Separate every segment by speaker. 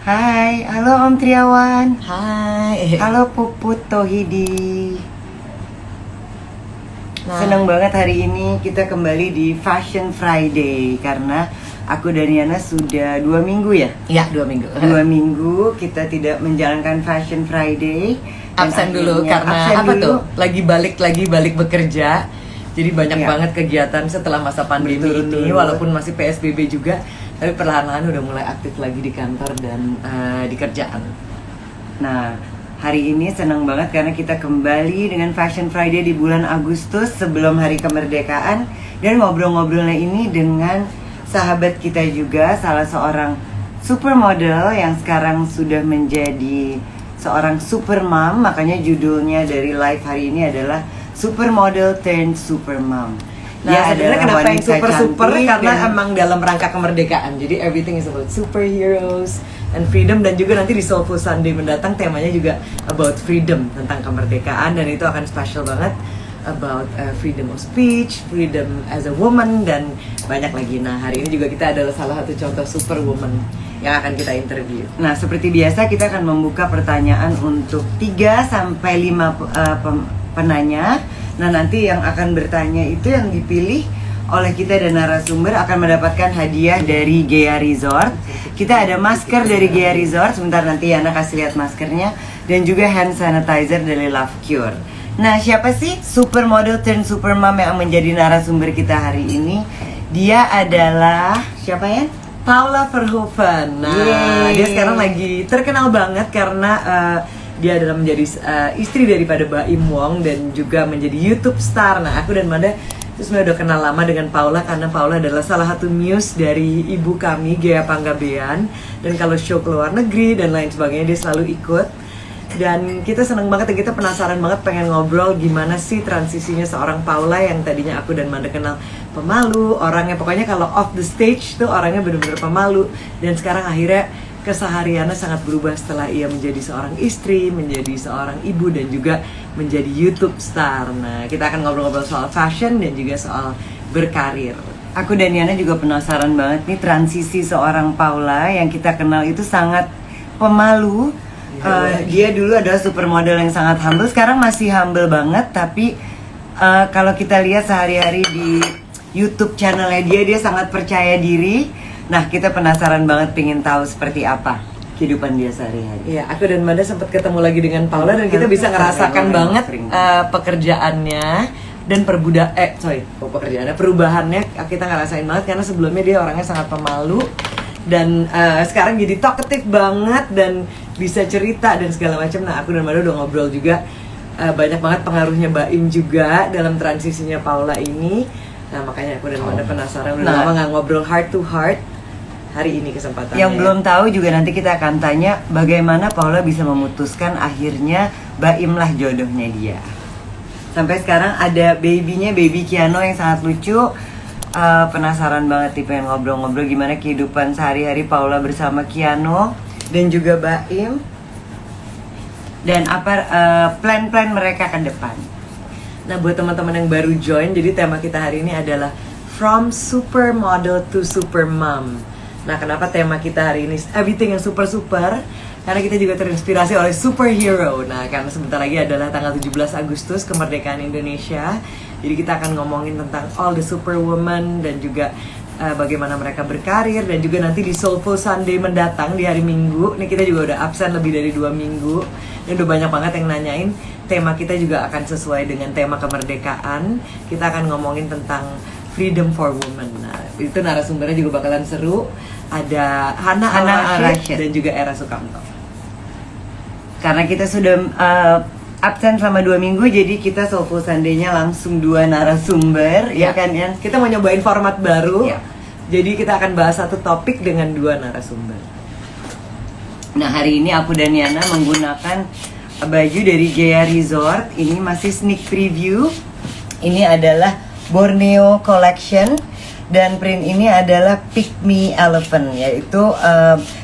Speaker 1: Hai, halo Om Triawan.
Speaker 2: Hai.
Speaker 1: Halo Puput Tohidi.
Speaker 2: Nah.
Speaker 1: Senang banget hari ini kita kembali di Fashion Friday karena aku dan Yana sudah 2 minggu ya?
Speaker 2: Iya, 2 minggu.
Speaker 1: 2 minggu kita tidak menjalankan Fashion Friday.
Speaker 2: Absen dulu karena apa
Speaker 1: dulu.
Speaker 2: tuh? Lagi balik bekerja. Jadi banyak banget kegiatan setelah masa pandemi ini, walaupun masih PSBB juga, tapi perlahan-lahan udah mulai aktif lagi di kantor dan di kerjaan.
Speaker 1: Nah, hari ini senang banget karena kita kembali dengan Fashion Friday di bulan Agustus sebelum hari kemerdekaan. Dan ngobrol-ngobrolnya ini dengan sahabat kita juga, salah seorang supermodel yang sekarang sudah menjadi seorang super mom. Makanya judulnya dari live hari ini adalah Supermodel turned super mom.
Speaker 2: Nah, sebenarnya kenapa yang super karena
Speaker 1: dan
Speaker 2: emang dalam rangka kemerdekaan. Jadi everything is about superheroes and freedom, dan juga nanti di Soulful Sunday mendatang temanya juga about freedom, tentang kemerdekaan, dan itu akan special banget about freedom of speech, freedom as a woman, dan banyak lagi. Nah, hari ini juga kita adalah salah satu contoh superwoman yang akan kita interview.
Speaker 1: Nah, seperti biasa kita akan membuka pertanyaan untuk 3-5 penanya. Nah, nanti yang akan bertanya itu yang dipilih oleh kita dan narasumber akan mendapatkan hadiah dari Gea Resort. Kita ada masker dari Gea Resort, sebentar nanti Yana kasih lihat maskernya, dan juga hand sanitizer dari Love Cure. Nah, siapa sih supermodel turn supermom yang menjadi narasumber kita hari ini? Dia adalah siapa ya?
Speaker 2: Paula Verhoeven. Nah, dia sekarang lagi terkenal banget karena dia adalah menjadi istri daripada Baim Wong dan juga menjadi YouTube star. Nah, aku dan Manda sebenarnya udah kenal lama dengan Paula karena Paula adalah salah satu muse dari ibu kami, Gea Panggabean. Dan kalau show ke luar negeri dan lain sebagainya dia selalu ikut. Dan kita seneng banget dan kita penasaran banget pengen ngobrol gimana sih transisinya seorang Paula yang tadinya aku dan Manda kenal pemalu, orangnya pokoknya kalau off the stage tuh orangnya bener-bener pemalu, dan sekarang akhirnya kesehariannya sangat berubah setelah ia menjadi seorang istri, menjadi seorang ibu, dan juga menjadi YouTube star. Nah, kita akan ngobrol-ngobrol soal fashion dan juga soal berkarir.
Speaker 1: Aku dan Yana juga penasaran banget nih transisi seorang Paula yang kita kenal itu sangat pemalu. Dia dulu adalah supermodel yang sangat humble, sekarang masih humble banget, tapi kalau kita lihat sehari-hari di YouTube channelnya dia sangat percaya diri. Nah, kita penasaran banget pengen tahu seperti apa kehidupan dia sehari-hari.
Speaker 2: Iya, aku dan Manda sempat ketemu lagi dengan Paula dan kita bisa ngerasakan banget pekerjaannya dan perubahannya kita ngerasain banget karena sebelumnya dia orangnya sangat pemalu dan sekarang jadi talkative banget dan bisa cerita dan segala macam. Nah, aku dan Manda udah ngobrol juga banyak banget pengaruhnya Baim juga dalam transisinya Paula ini. Nah, makanya aku dan Manda penasaran udah lama nggak ngobrol heart to heart. Hari ini kesempatannya.
Speaker 1: Yang belum tahu juga nanti kita akan tanya bagaimana Paula bisa memutuskan akhirnya Baim lah jodohnya dia. Sampai sekarang ada baby Kiano yang sangat lucu. Penasaran banget nih pengen ngobrol-ngobrol gimana kehidupan sehari-hari Paula bersama Kiano dan juga Baim. Dan apa plan-plan mereka ke depan.
Speaker 2: Nah, buat teman-teman yang baru join, jadi tema kita hari ini adalah From Supermodel to Supermom. Nah, kenapa tema kita hari ini everything yang super-super? Karena kita juga terinspirasi oleh superhero. Nah, karena sebentar lagi adalah tanggal 17 Agustus kemerdekaan Indonesia. Jadi kita akan ngomongin tentang all the superwoman dan juga bagaimana mereka berkarir, dan juga nanti di Soulful Sunday mendatang di hari Minggu. Nih kita juga udah absen lebih dari 2 minggu. Dan udah banyak banget yang nanyain, tema kita juga akan sesuai dengan tema kemerdekaan. Kita akan ngomongin tentang freedom for women. Nah, itu narasumbernya juga bakalan seru. Ada Hana Al-Rashid dan juga Era Sukamto.
Speaker 1: Karena kita sudah absen selama 2 minggu, jadi kita Soulful Sunday-nya langsung 2 narasumber, ya kan Yan?
Speaker 2: Kita mau nyobain format baru.
Speaker 1: Ya.
Speaker 2: Jadi kita akan bahas satu topik dengan 2 narasumber.
Speaker 1: Nah, hari ini aku dan Yana menggunakan baju dari Gea Resort. Ini masih sneak preview. Ini adalah Borneo Collection. Dan print ini adalah Pygmy Elephant, yaitu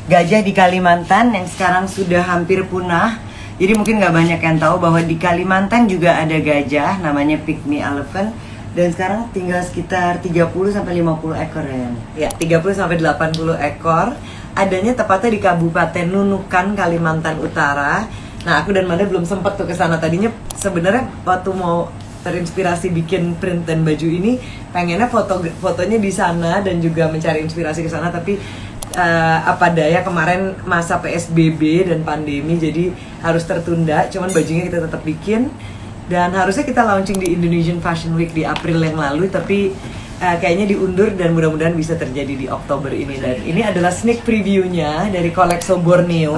Speaker 1: gajah di Kalimantan yang sekarang sudah hampir punah. Jadi mungkin nggak banyak yang tahu bahwa di Kalimantan juga ada gajah namanya Pygmy Elephant. dan sekarang tinggal sekitar 30 sampai 50 ekor ya.
Speaker 2: Ya, 30 sampai 80 ekor. Adanya tepatnya di Kabupaten Nunukan, Kalimantan Utara. Nah, aku dan Manda belum sempat tuh ke sana. Tadinya sebenarnya waktu mau terinspirasi bikin print dan baju ini, pengennya fotonya di sana dan juga mencari inspirasi ke sana, tapi apa daya kemarin masa PSBB dan pandemi jadi harus tertunda. Cuman bajunya kita tetap bikin dan harusnya kita launching di Indonesian Fashion Week di April yang lalu, tapi kayaknya diundur dan mudah-mudahan bisa terjadi di Oktober ini. Dan ini adalah sneak previewnya dari koleksi Borneo,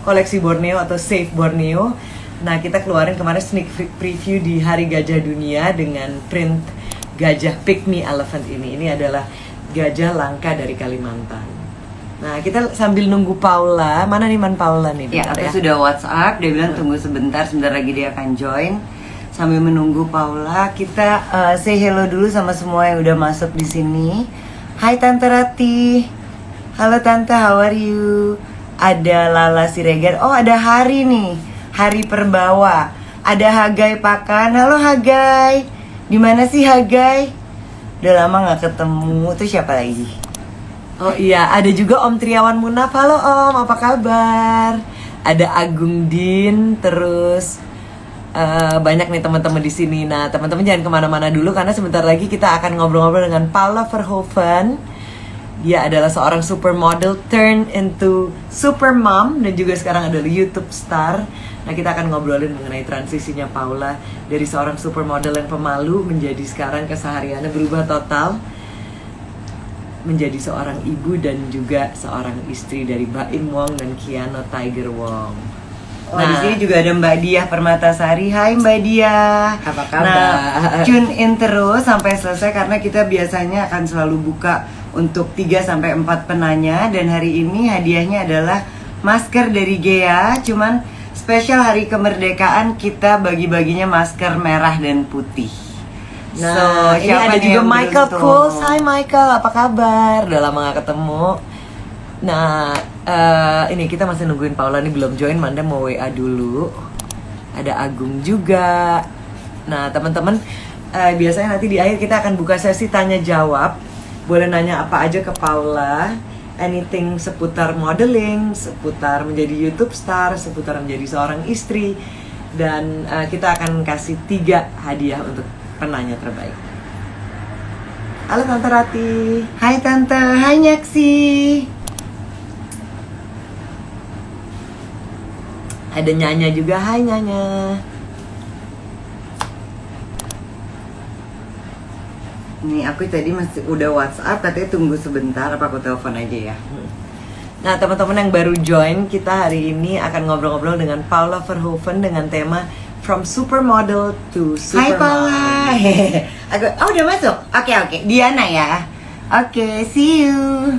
Speaker 2: koleksi Borneo atau Safe Borneo. Nah, kita keluarin kemarin sneak preview di Hari Gajah Dunia dengan print gajah pygmy elephant ini. Ini adalah gajah langka dari Kalimantan. Nah, kita sambil nunggu Paula. Mana nih Paula nih?
Speaker 1: Ya, aku sudah WhatsApp. Dia bilang tunggu sebentar lagi dia akan join. Sambil menunggu Paula, kita say hello dulu sama semua yang udah masuk di sini. Hai Tante Rati. Halo Tante, how are you? Ada Lala Siregar. Oh, ada Hari nih. Hari Perbawa. Ada Hagai Pakan. Halo Hagai. Di mana sih Hagai? Udah lama nggak ketemu. Tuh siapa lagi?
Speaker 2: Oh iya, ada juga Om Triawan Munaf. Halo Om, apa kabar? Ada Agung Din, terus banyak nih teman-teman di sini. Nah, teman-teman jangan kemana-mana dulu karena sebentar lagi kita akan ngobrol-ngobrol dengan Paula Verhoeven. Dia adalah seorang supermodel turn into super mom dan juga sekarang adalah YouTube star. Nah, kita akan ngobrolin mengenai transisinya Paula dari seorang supermodel yang pemalu menjadi sekarang kesehariannya berubah total menjadi seorang ibu dan juga seorang istri dari Baim Wong dan Kiano Tiger Wong.
Speaker 1: Oh, di sini juga ada Mbak Diah Permatasari. Hai Mbak Diah.
Speaker 2: Apa kabar?
Speaker 1: Nah, tune in terus sampai selesai karena kita biasanya akan selalu buka untuk 3 sampai 4 penanya dan hari ini hadiahnya adalah masker dari Gea. Cuman spesial hari kemerdekaan kita bagi-baginya masker merah dan putih.
Speaker 2: Nah, ini ada juga Michael Kools. Hai Michael, apa kabar? Udah lama gak ketemu. Nah, ini kita masih nungguin Paula nih belum join. Manda mau WA dulu. Ada Agung juga. Nah, teman-teman, biasanya nanti di akhir kita akan buka sesi tanya jawab. Boleh nanya apa aja ke Paula. Anything seputar modeling, seputar menjadi YouTube star, seputar menjadi seorang istri. Dan kita akan kasih 3 hadiah untuk penanya terbaik. Halo Tante Rati.
Speaker 1: Hai Tante, hai Nyaksi.
Speaker 2: Ada Nyanya juga, hai Nyanya.
Speaker 1: Nih aku tadi masih udah WhatsApp katanya tunggu sebentar, apa aku telepon aja ya.
Speaker 2: Nah teman-teman yang baru join, kita hari ini akan ngobrol-ngobrol dengan Paula Verhoeven dengan tema From Supermodel to
Speaker 1: Hai
Speaker 2: Supermom.
Speaker 1: Paula. Oh udah masuk? Oke. Diana ya. Oke, see you.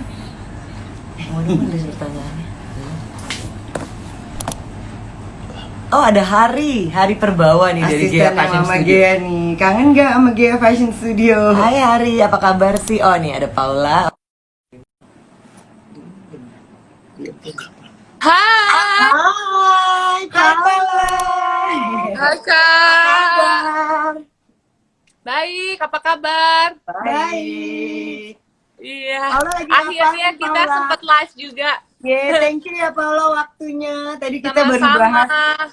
Speaker 2: Mana pertanyaannya? Oh ada Hari Perbawa nih dari Gea
Speaker 1: Asisten
Speaker 2: Fashion
Speaker 1: sama
Speaker 2: Studio.
Speaker 1: Gea nih. Kangen gak sama Gea Fashion Studio?
Speaker 2: Hai Hari, apa kabar sih? Oh nih ada Paula.
Speaker 3: Hai,
Speaker 1: Hai Paula.
Speaker 3: hai Kak. Baik, apa kabar?
Speaker 1: Baik.
Speaker 3: Iya.
Speaker 1: Paula lagi
Speaker 3: Akhirnya
Speaker 1: ngapain,
Speaker 3: kita
Speaker 1: Paula?
Speaker 3: sempat live juga.
Speaker 1: Thank you ya Paula waktunya. Tadi kita baru
Speaker 3: Sama-sama.
Speaker 1: bahas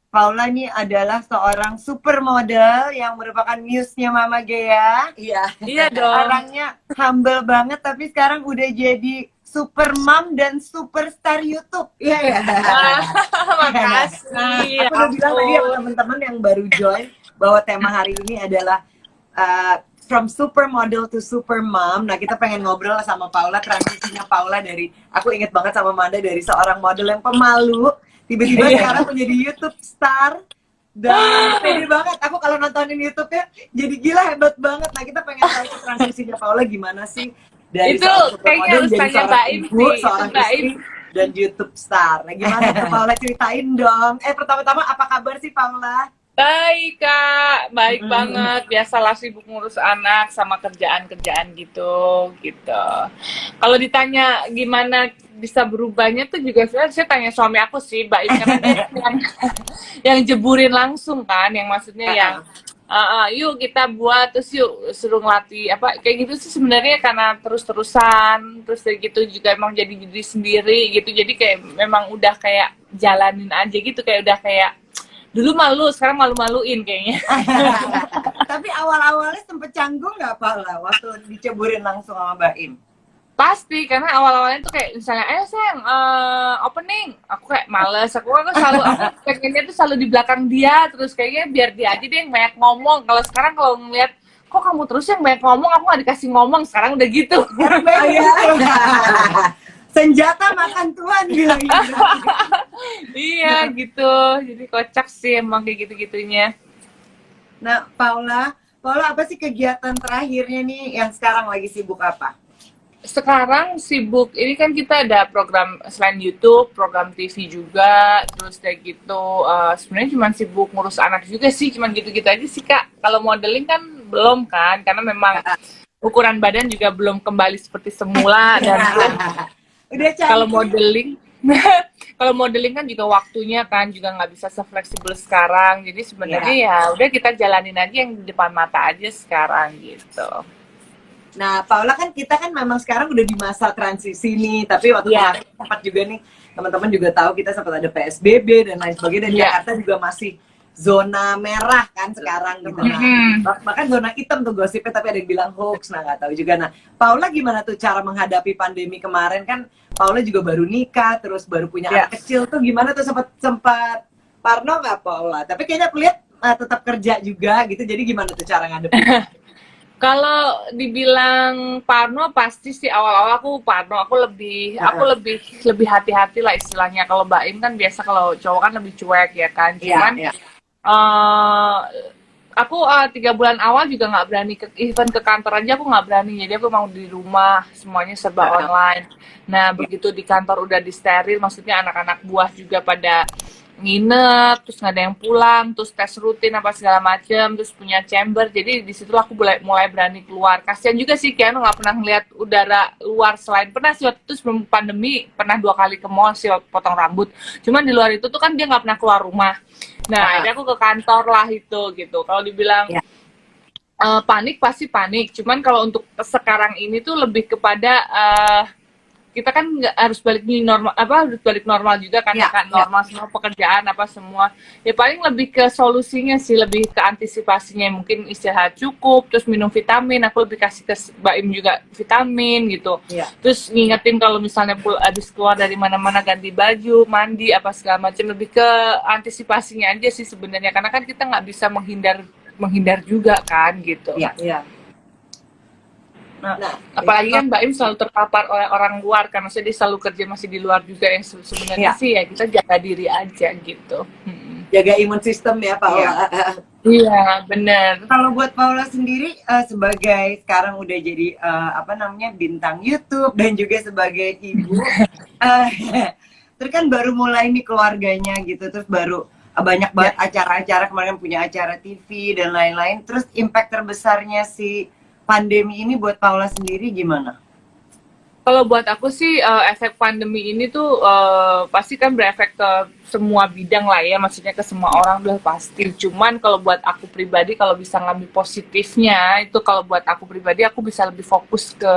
Speaker 1: Paula nih adalah seorang supermodel yang merupakan muse-nya Mama Gea.
Speaker 2: Iya.
Speaker 3: Iya dong.
Speaker 1: Orangnya humble banget tapi sekarang udah jadi super mom dan superstar YouTube. Iya ya.
Speaker 3: Makasih.
Speaker 2: Nah,
Speaker 3: Ya
Speaker 2: aku udah bilang tadi ya
Speaker 3: ampun.
Speaker 2: teman-teman yang baru join bahwa tema hari ini adalah From Supermodel to Supermom. Nah, kita pengen ngobrol sama Paula, transisinya Paula dari, aku inget banget sama Manda, dari seorang model yang pemalu, tiba-tiba sekarang menjadi YouTube star. Dan pede banget, aku kalau nontonin YouTube-nya jadi gila, hebat banget. Nah, kita pengen tahu transisinya Paula gimana sih dari
Speaker 3: Itu
Speaker 2: seorang
Speaker 3: kayaknya
Speaker 2: supermodel
Speaker 3: harus
Speaker 2: jadi
Speaker 3: tanya
Speaker 2: seorang
Speaker 3: Mbak Im
Speaker 2: ibu,
Speaker 3: sih.
Speaker 2: seorang
Speaker 3: Mbak
Speaker 2: istri,
Speaker 3: Im.
Speaker 2: dan YouTube star. Nah, gimana tuh Paula, ceritain dong. Pertama-tama apa kabar sih Paula?
Speaker 3: Baik Kak, baik banget. Biasalah sibuk ngurus anak sama kerjaan-kerjaan gitu. Kalau ditanya gimana bisa berubahnya tuh juga saya tanya suami aku sih, Mbak Im, karena dia yang jeburin langsung kan, yang maksudnya yang Yuk kita buat, terus yuk suruh ngelatih apa kayak gitu sih sebenarnya, karena terus-terusan, terus kayak gitu juga emang jadi diri sendiri gitu, jadi kayak memang udah kayak jalanin aja gitu, kayak udah kayak dulu malu, sekarang malu-maluin kayaknya.
Speaker 1: Tapi awal-awalnya sempet canggung nggak Paula waktu diceburin langsung sama Baim?
Speaker 3: Pasti, karena awal-awalnya tuh kayak misalnya, ayo sayang, opening, aku kayak males, aku pengennya tuh selalu di belakang dia, terus kayaknya biar dia aja deh yang banyak ngomong. Kalau sekarang kalau ngeliat, kok kamu terus yang banyak ngomong, aku gak dikasih ngomong, sekarang udah gitu.
Speaker 1: Senjata makan tuan bilang gitu.
Speaker 3: Iya gitu, jadi kocak sih emang kayak gitu-gitunya.
Speaker 1: Nah, Paula apa sih kegiatan terakhirnya nih yang sekarang lagi sibuk apa?
Speaker 3: Sekarang sibuk, ini kan kita ada program selain YouTube, program TV juga, terus kayak gitu. Sebenarnya cuma sibuk ngurus anak juga sih, cuman gitu-gitu aja sih Kak. Kalau modeling kan belum kan, karena memang ukuran badan juga belum kembali seperti semula, dan
Speaker 1: Udah
Speaker 3: kalau
Speaker 1: cantik.
Speaker 3: modeling kalau modeling kan juga waktunya kan juga nggak bisa se-fleksibel sekarang, jadi sebenarnya ya udah kita jalanin aja yang di depan mata aja sekarang gitu.
Speaker 1: Nah, Paula kan kita kan memang sekarang udah di masa transisi nih, tapi waktu kemarin sempat juga nih teman-teman juga tahu kita sempat ada PSBB dan lain sebagainya, dan Jakarta juga masih zona merah kan sekarang gitu. Nah, bahkan zona hitam tuh gosipnya, tapi ada yang bilang hoax, nah nggak tahu juga. Nah, Paula gimana tuh cara menghadapi pandemi kemarin? Kan Paula juga baru nikah, terus baru punya anak kecil tuh, gimana tuh, sempat parno nggak Paula? Tapi kayaknya aku lihat tetap kerja juga gitu, jadi gimana tuh cara ngadepin?
Speaker 3: Kalau dibilang parno, pasti sih awal-awal aku parno, aku lebih hati-hati lah istilahnya. Kalau Baim kan biasa, kalau cowok kan lebih cuek ya kan. Cuman aku 3 bulan awal juga nggak berani even ke kantor aja aku nggak berani, jadi aku mau di rumah, semuanya serba online. Nah begitu di kantor udah disteril, maksudnya anak-anak buah juga pada nginep, terus nggak ada yang pulang, terus tes rutin apa segala macem, terus punya chamber, jadi disitulah aku mulai berani keluar. Kasian juga sih Kiano nggak pernah ngeliat udara luar, selain pernah sih waktu itu sebelum pandemi pernah 2 kali ke mall sih potong rambut, cuman di luar itu tuh kan dia nggak pernah keluar rumah. Nah akhirnya aku ke kantor lah itu gitu. Kalau dibilang panik, pasti panik, cuman kalau untuk sekarang ini tuh lebih kepada kita kan nggak harus harus balik normal juga kan, normal semua pekerjaan apa semua. Ya paling lebih ke solusinya sih, lebih ke antisipasinya, mungkin istirahat cukup, terus minum vitamin. Aku lebih kasih ke Baim juga vitamin gitu. Terus ngingetin kalau misalnya habis keluar dari mana-mana ganti baju, mandi apa segala macam, lebih ke antisipasinya aja sih sebenarnya, karena kan kita nggak bisa menghindar juga kan gitu. Nah, apalagi kan Mbak Im selalu terpapar oleh orang luar, karena dia selalu kerja masih di luar juga, yang sebenarnya sih ya kita jaga diri aja gitu.
Speaker 1: Jaga imun sistem ya Paula.
Speaker 3: Iya bener.
Speaker 1: Kalau buat Paula sendiri sebagai sekarang udah jadi bintang YouTube dan juga sebagai ibu, terus kan baru mulai nih keluarganya gitu, terus baru banyak banget acara-acara, kemarin punya acara TV dan lain-lain. Terus impact terbesarnya si pandemi ini buat Paula sendiri gimana?
Speaker 3: Kalau buat aku sih efek pandemi ini tuh pasti kan berefek ke semua bidang lah ya, maksudnya ke semua orang udah pasti. Cuman kalau buat aku pribadi, kalau bisa ngambil positifnya itu, kalau buat aku pribadi aku bisa lebih fokus ke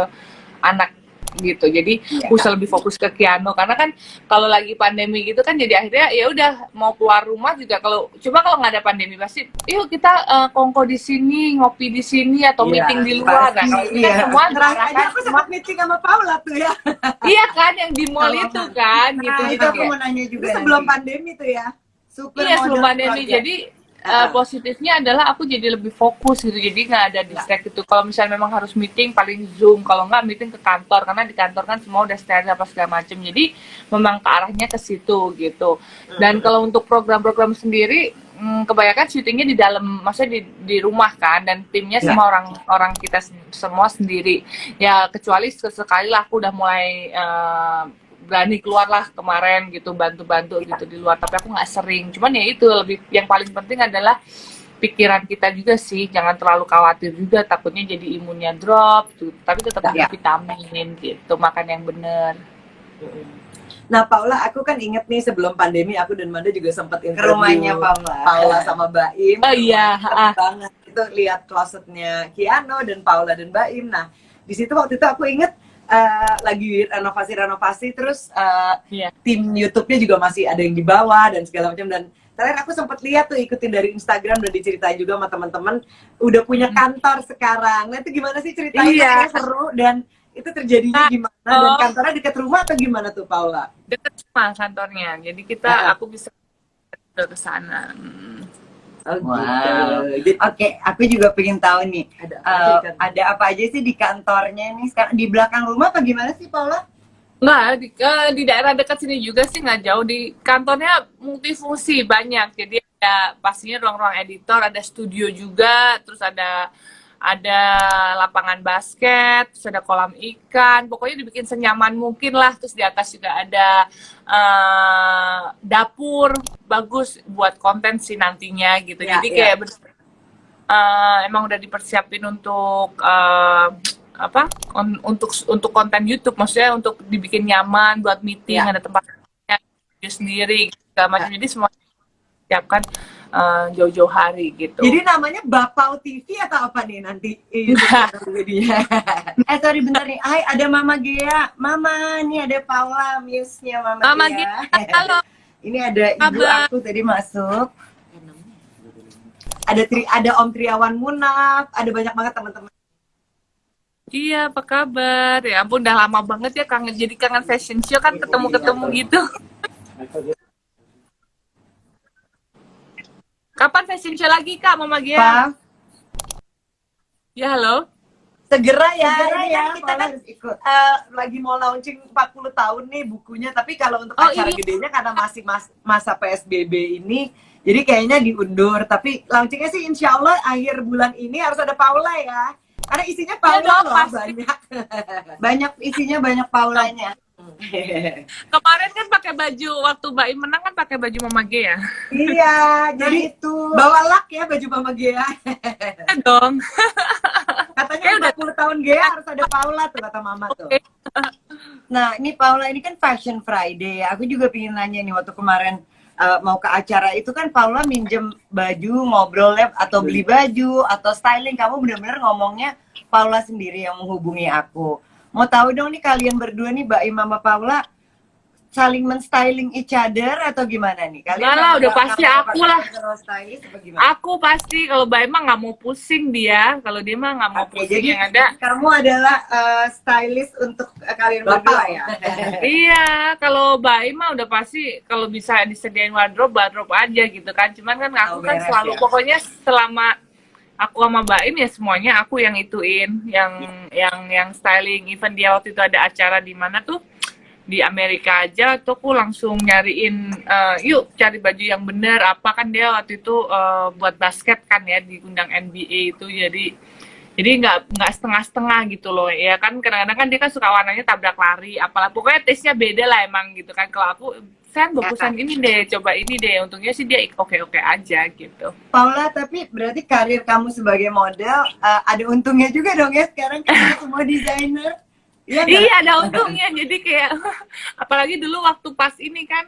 Speaker 3: anak gitu. Jadi aku bisa lebih fokus ke Kiano, karena kan kalau lagi pandemi gitu kan jadi akhirnya ya udah mau keluar rumah juga, kalau nggak ada pandemi pasti yuk kita kongko di sini, ngopi di sini, atau meeting di luar. Nah kalau kita semua
Speaker 1: aja aku sempat meeting sama Paula tuh ya.
Speaker 3: Iya kan, yang di mall itu kan gitu.
Speaker 1: Itu aku mau nanya juga sebelum pandemi tuh ya.
Speaker 3: Sebelum pandemi. Jadi positifnya adalah aku jadi lebih fokus gitu, jadi nggak ada distract gitu. Kalau misalnya memang harus meeting, paling Zoom, kalau nggak meeting ke kantor, karena di kantor kan semua udah steril apa segala macam, jadi memang ke arahnya ke situ gitu. Dan kalau untuk program-program sendiri, kebanyakan syutingnya di dalam, maksudnya di rumah kan, dan timnya semua orang kita semua sendiri ya, kecuali sekali lah aku udah mulai berani keluar lah kemarin gitu, bantu-bantu gitu di luar, tapi aku nggak sering. Cuman ya itu, lebih yang paling penting adalah pikiran kita juga sih, jangan terlalu khawatir juga, takutnya jadi imunnya drop tuh, tapi tetap vitamin gitu, makan yang bener.
Speaker 1: Nah Paula, aku kan inget nih sebelum pandemi aku dan Manda juga sempat interview ke rumahnya Paula sama Baim.
Speaker 3: Oh iya,
Speaker 1: banget
Speaker 2: itu lihat closetnya Kiano dan Paula dan Baim. Nah di situ waktu itu aku inget lagi renovasi terus
Speaker 3: Iya.
Speaker 2: tim YouTube-nya juga masih ada yang di bawah dan segala macam. Dan terakhir aku sempat lihat tuh, ikutin dari Instagram dan diceritain juga sama teman-teman udah punya kantor sekarang. Nah itu gimana sih ceritanya?
Speaker 3: Iya.
Speaker 2: Kayak seru, dan itu terjadinya gimana? Dan kantornya dekat rumah atau gimana tuh Paula?
Speaker 3: Dekat rumah kantornya, jadi aku bisa ke sana.
Speaker 2: Oh,
Speaker 1: Wow.
Speaker 2: gitu.
Speaker 1: Oke, aku juga pengen tahu nih,
Speaker 2: Ada apa aja di kantor?
Speaker 1: ada apa aja sih di kantornya nih sekarang? Di belakang rumah apa gimana sih, Paula?
Speaker 3: Nggak, di daerah dekat sini juga sih, nggak jauh. Di kantornya multifungsi banyak, jadi ada pastinya ruang-ruang editor, ada studio juga, terus ada lapangan basket, terus ada kolam ikan, pokoknya dibikin senyaman mungkin lah. Terus di atas juga ada dapur bagus buat konten sih nantinya gitu.
Speaker 2: Ya,
Speaker 3: Jadi
Speaker 2: ya.
Speaker 3: kayak emang udah dipersiapin untuk untuk konten YouTube, maksudnya untuk dibikin nyaman buat meeting,
Speaker 2: Ya.
Speaker 3: ada tempatnya sendiri segala macam. Jadi semua siapkan jauh-jauh hari gitu.
Speaker 2: Jadi namanya Bapau TV atau apa nih nanti?
Speaker 1: Sorry bentar nih. Hai, ada Mama Gea. Mama, nih ada Paula, muse-nya Mama Gea.
Speaker 3: Halo.
Speaker 1: Ini ada ibu
Speaker 3: Kabar.
Speaker 1: aku tadi masuk.
Speaker 2: Ada Om Triawan Munaf, ada banyak banget teman-teman.
Speaker 3: Iya, apa kabar? Ya ampun, udah lama banget ya, jadi kangen fashion show kan, ketemu-ketemu gitu. Kapan fashion show lagi, Kak, Mama Gia?
Speaker 1: Pa,
Speaker 3: Ya, halo.
Speaker 2: Segera ya,
Speaker 1: segera
Speaker 2: ini
Speaker 1: ya,
Speaker 2: kan kita
Speaker 1: Paula
Speaker 2: kan
Speaker 1: harus ikut.
Speaker 2: lagi mau launching 40 tahun nih bukunya, tapi kalau untuk
Speaker 3: Oh,
Speaker 2: acara
Speaker 3: iya.
Speaker 2: gedenya karena masih masa PSBB ini, jadi kayaknya diundur. Tapi launchingnya sih insya Allah akhir bulan ini harus ada Paula ya. Karena isinya Paula
Speaker 3: dong,
Speaker 2: loh,
Speaker 3: pasti.
Speaker 2: banyak.
Speaker 1: Banyak isinya, banyak Paulanya.
Speaker 3: Kemarin kan pakai baju, waktu Baim menang kan pakai baju Mama Gia.
Speaker 2: Iya,
Speaker 1: Jadi
Speaker 2: jadi
Speaker 1: itu
Speaker 2: bawa lak ya baju Mama Gea.
Speaker 3: Ya dong.
Speaker 2: Katanya
Speaker 3: Kayak udah
Speaker 2: 40 tahun Gea harus ada Paula tuh, kata Mama tuh.
Speaker 3: Oke.
Speaker 1: Nah, ini Paula, ini kan Fashion Friday ya. Aku juga pengen nanya nih, waktu kemarin mau ke acara itu kan Paula minjem baju, ngobrol lab atau beli baju atau styling. Kamu bener-bener ngomongnya Paula sendiri yang menghubungi aku. Mau tahu dong nih, kalian berdua nih, Mbak Im sama Paula, saling men-styling each other atau gimana nih? Kalian
Speaker 3: Enggak lah, udah pasti aku lah.
Speaker 1: Stylist apa gimana?
Speaker 3: Aku pasti, kalau Baim mah nggak mau pusing dia. Kalau dia mah nggak mau
Speaker 1: Oke,
Speaker 3: pusing,
Speaker 1: jadi
Speaker 3: yang ada.
Speaker 1: kamu adalah stylist untuk kalian
Speaker 2: Bapak
Speaker 1: berdua
Speaker 2: ya?
Speaker 3: Iya, kalau Baim mah udah pasti, kalau bisa disediain wardrobe aja gitu kan. Cuman kan aku kan
Speaker 1: beres
Speaker 3: selalu,
Speaker 1: ya.
Speaker 3: pokoknya selama aku sama Baim ya semuanya aku yang ituin, yang styling. Even dia waktu itu ada acara di mana tuh, di Amerika aja tuh aku langsung nyariin, yuk cari baju yang bener apa, kan dia waktu itu buat basket kan ya, diundang NBA itu, jadi nggak setengah-setengah gitu loh ya kan. Kadang-kadang kan dia kan suka warnanya tabrak lari apalah, pokoknya taste-nya beda lah emang gitu kan. Kalau aku bagusan ini deh, coba ini deh, untungnya sih dia oke-oke aja gitu.
Speaker 1: Paula, tapi berarti karir kamu sebagai model ada untungnya juga dong ya sekarang karena semua desainer. Iya nggak?
Speaker 3: Iya, ada untungnya. Jadi kayak apalagi dulu waktu pas ini kan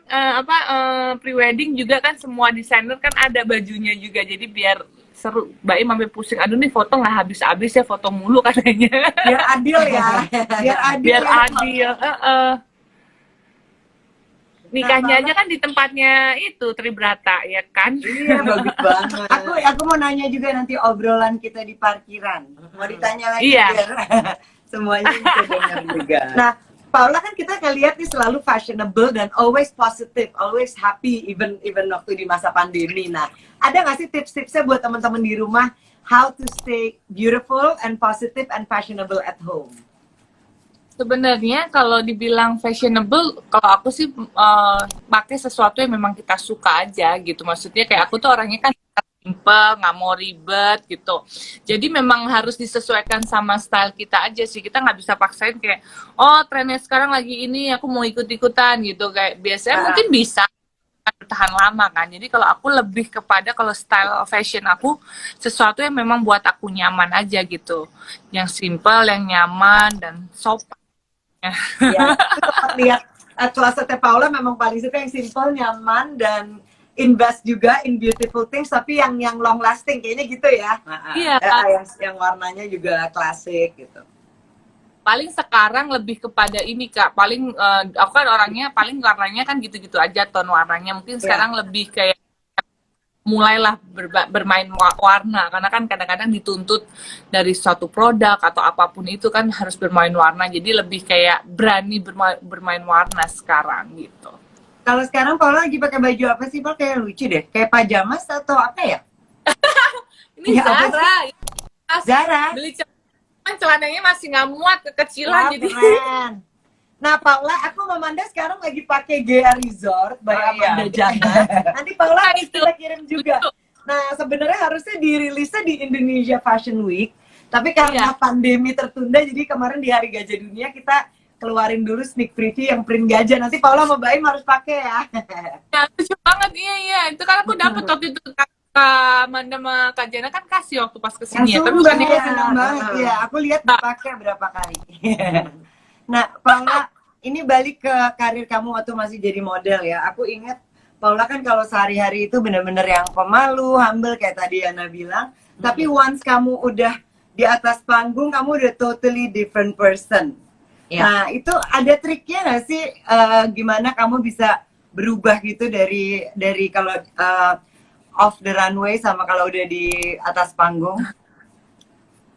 Speaker 3: pre-wedding juga kan semua desainer kan ada bajunya juga. Jadi biar seru. Mbak Im sampai pusing. Aduh nih foto nggak habis-habis ya, foto mulu katanya.
Speaker 2: Biar adil ya. Biar adil.
Speaker 3: Biar
Speaker 2: ya.
Speaker 3: adil. Nikahnya aja kan di tempatnya itu Tribrata ya kan.
Speaker 2: Iya, bagus banget.
Speaker 1: Aku mau nanya juga nanti obrolan kita di parkiran. Mau ditanya lagi
Speaker 3: Iya.
Speaker 1: biar semuanya bisa dengar juga.
Speaker 2: Nah, Paula kan kita ngeliat nih selalu fashionable dan always positive, always happy, even waktu di masa pandemi. Nah, ada nggak sih tips-tipsnya buat teman-teman di rumah how to stay beautiful and positive and fashionable at home?
Speaker 3: Sebenarnya kalau dibilang fashionable, kalau aku sih pakai sesuatu yang memang kita suka aja gitu. Maksudnya kayak aku tuh orangnya kan simple, nggak mau ribet gitu. Jadi memang harus disesuaikan sama style kita aja sih. Kita nggak bisa paksain kayak, oh trennya sekarang lagi ini, aku mau ikut-ikutan gitu. Kayak biasanya mungkin bisa bertahan lama kan. Jadi kalau aku lebih kepada, kalau style fashion aku sesuatu yang memang buat aku nyaman aja gitu. Yang simple, yang nyaman dan sopan.
Speaker 2: Ya, lihat closetnya Paula memang paling suka yang simple, nyaman, dan invest juga in beautiful things tapi yang long lasting kayaknya gitu ya.
Speaker 3: Iya.
Speaker 2: Yang warnanya juga klasik gitu.
Speaker 3: Paling sekarang lebih kepada ini Kak, paling aku kan orangnya paling warnanya kan gitu-gitu aja ton warnanya. Mungkin sekarang lebih kayak mulailah bermain warna, karena kan kadang-kadang dituntut dari suatu produk atau apapun itu kan harus bermain warna, jadi lebih kayak berani bermain warna sekarang gitu.
Speaker 1: Kalau sekarang Paula lagi pakai baju apa sih, Paul? Kayak lucu deh, kayak pajamas atau apa ya?
Speaker 3: Ini
Speaker 1: Ya, apa
Speaker 3: Zara.
Speaker 1: Zara.
Speaker 3: Beli kan celananya masih nggak muat, kekecilan jadi.
Speaker 2: Keren. Nah, Paula, aku sama Manda sekarang lagi pakai Gea Resort by Amanda Jana. Nanti Paula harus kita kirim juga. Nah, sebenarnya harusnya dirilisnya di Indonesia Fashion Week, tapi karena pandemi tertunda, jadi kemarin di Hari Gajah Dunia kita keluarin dulu sneak preview yang print gajah. Nanti Paula sama Baim harus pakai ya.
Speaker 3: Ya, lucu banget, iya. Itu kan aku dapet waktu itu Kak Manda sama Kak Jana kan kasih waktu pas kesini ya. Tapi bukannya
Speaker 1: senang banget ya. Aku lihat dipakai berapa kali. Nah, Paula, ini balik ke karir kamu waktu masih jadi model ya. Aku ingat Paula kan kalau sehari-hari itu bener-bener yang pemalu, humble kayak tadi Yana bilang. Tapi once kamu udah di atas panggung, kamu udah totally different person. Nah, itu ada triknya nggak sih? Gimana kamu bisa berubah gitu dari kalau off the runway sama kalau udah di atas panggung?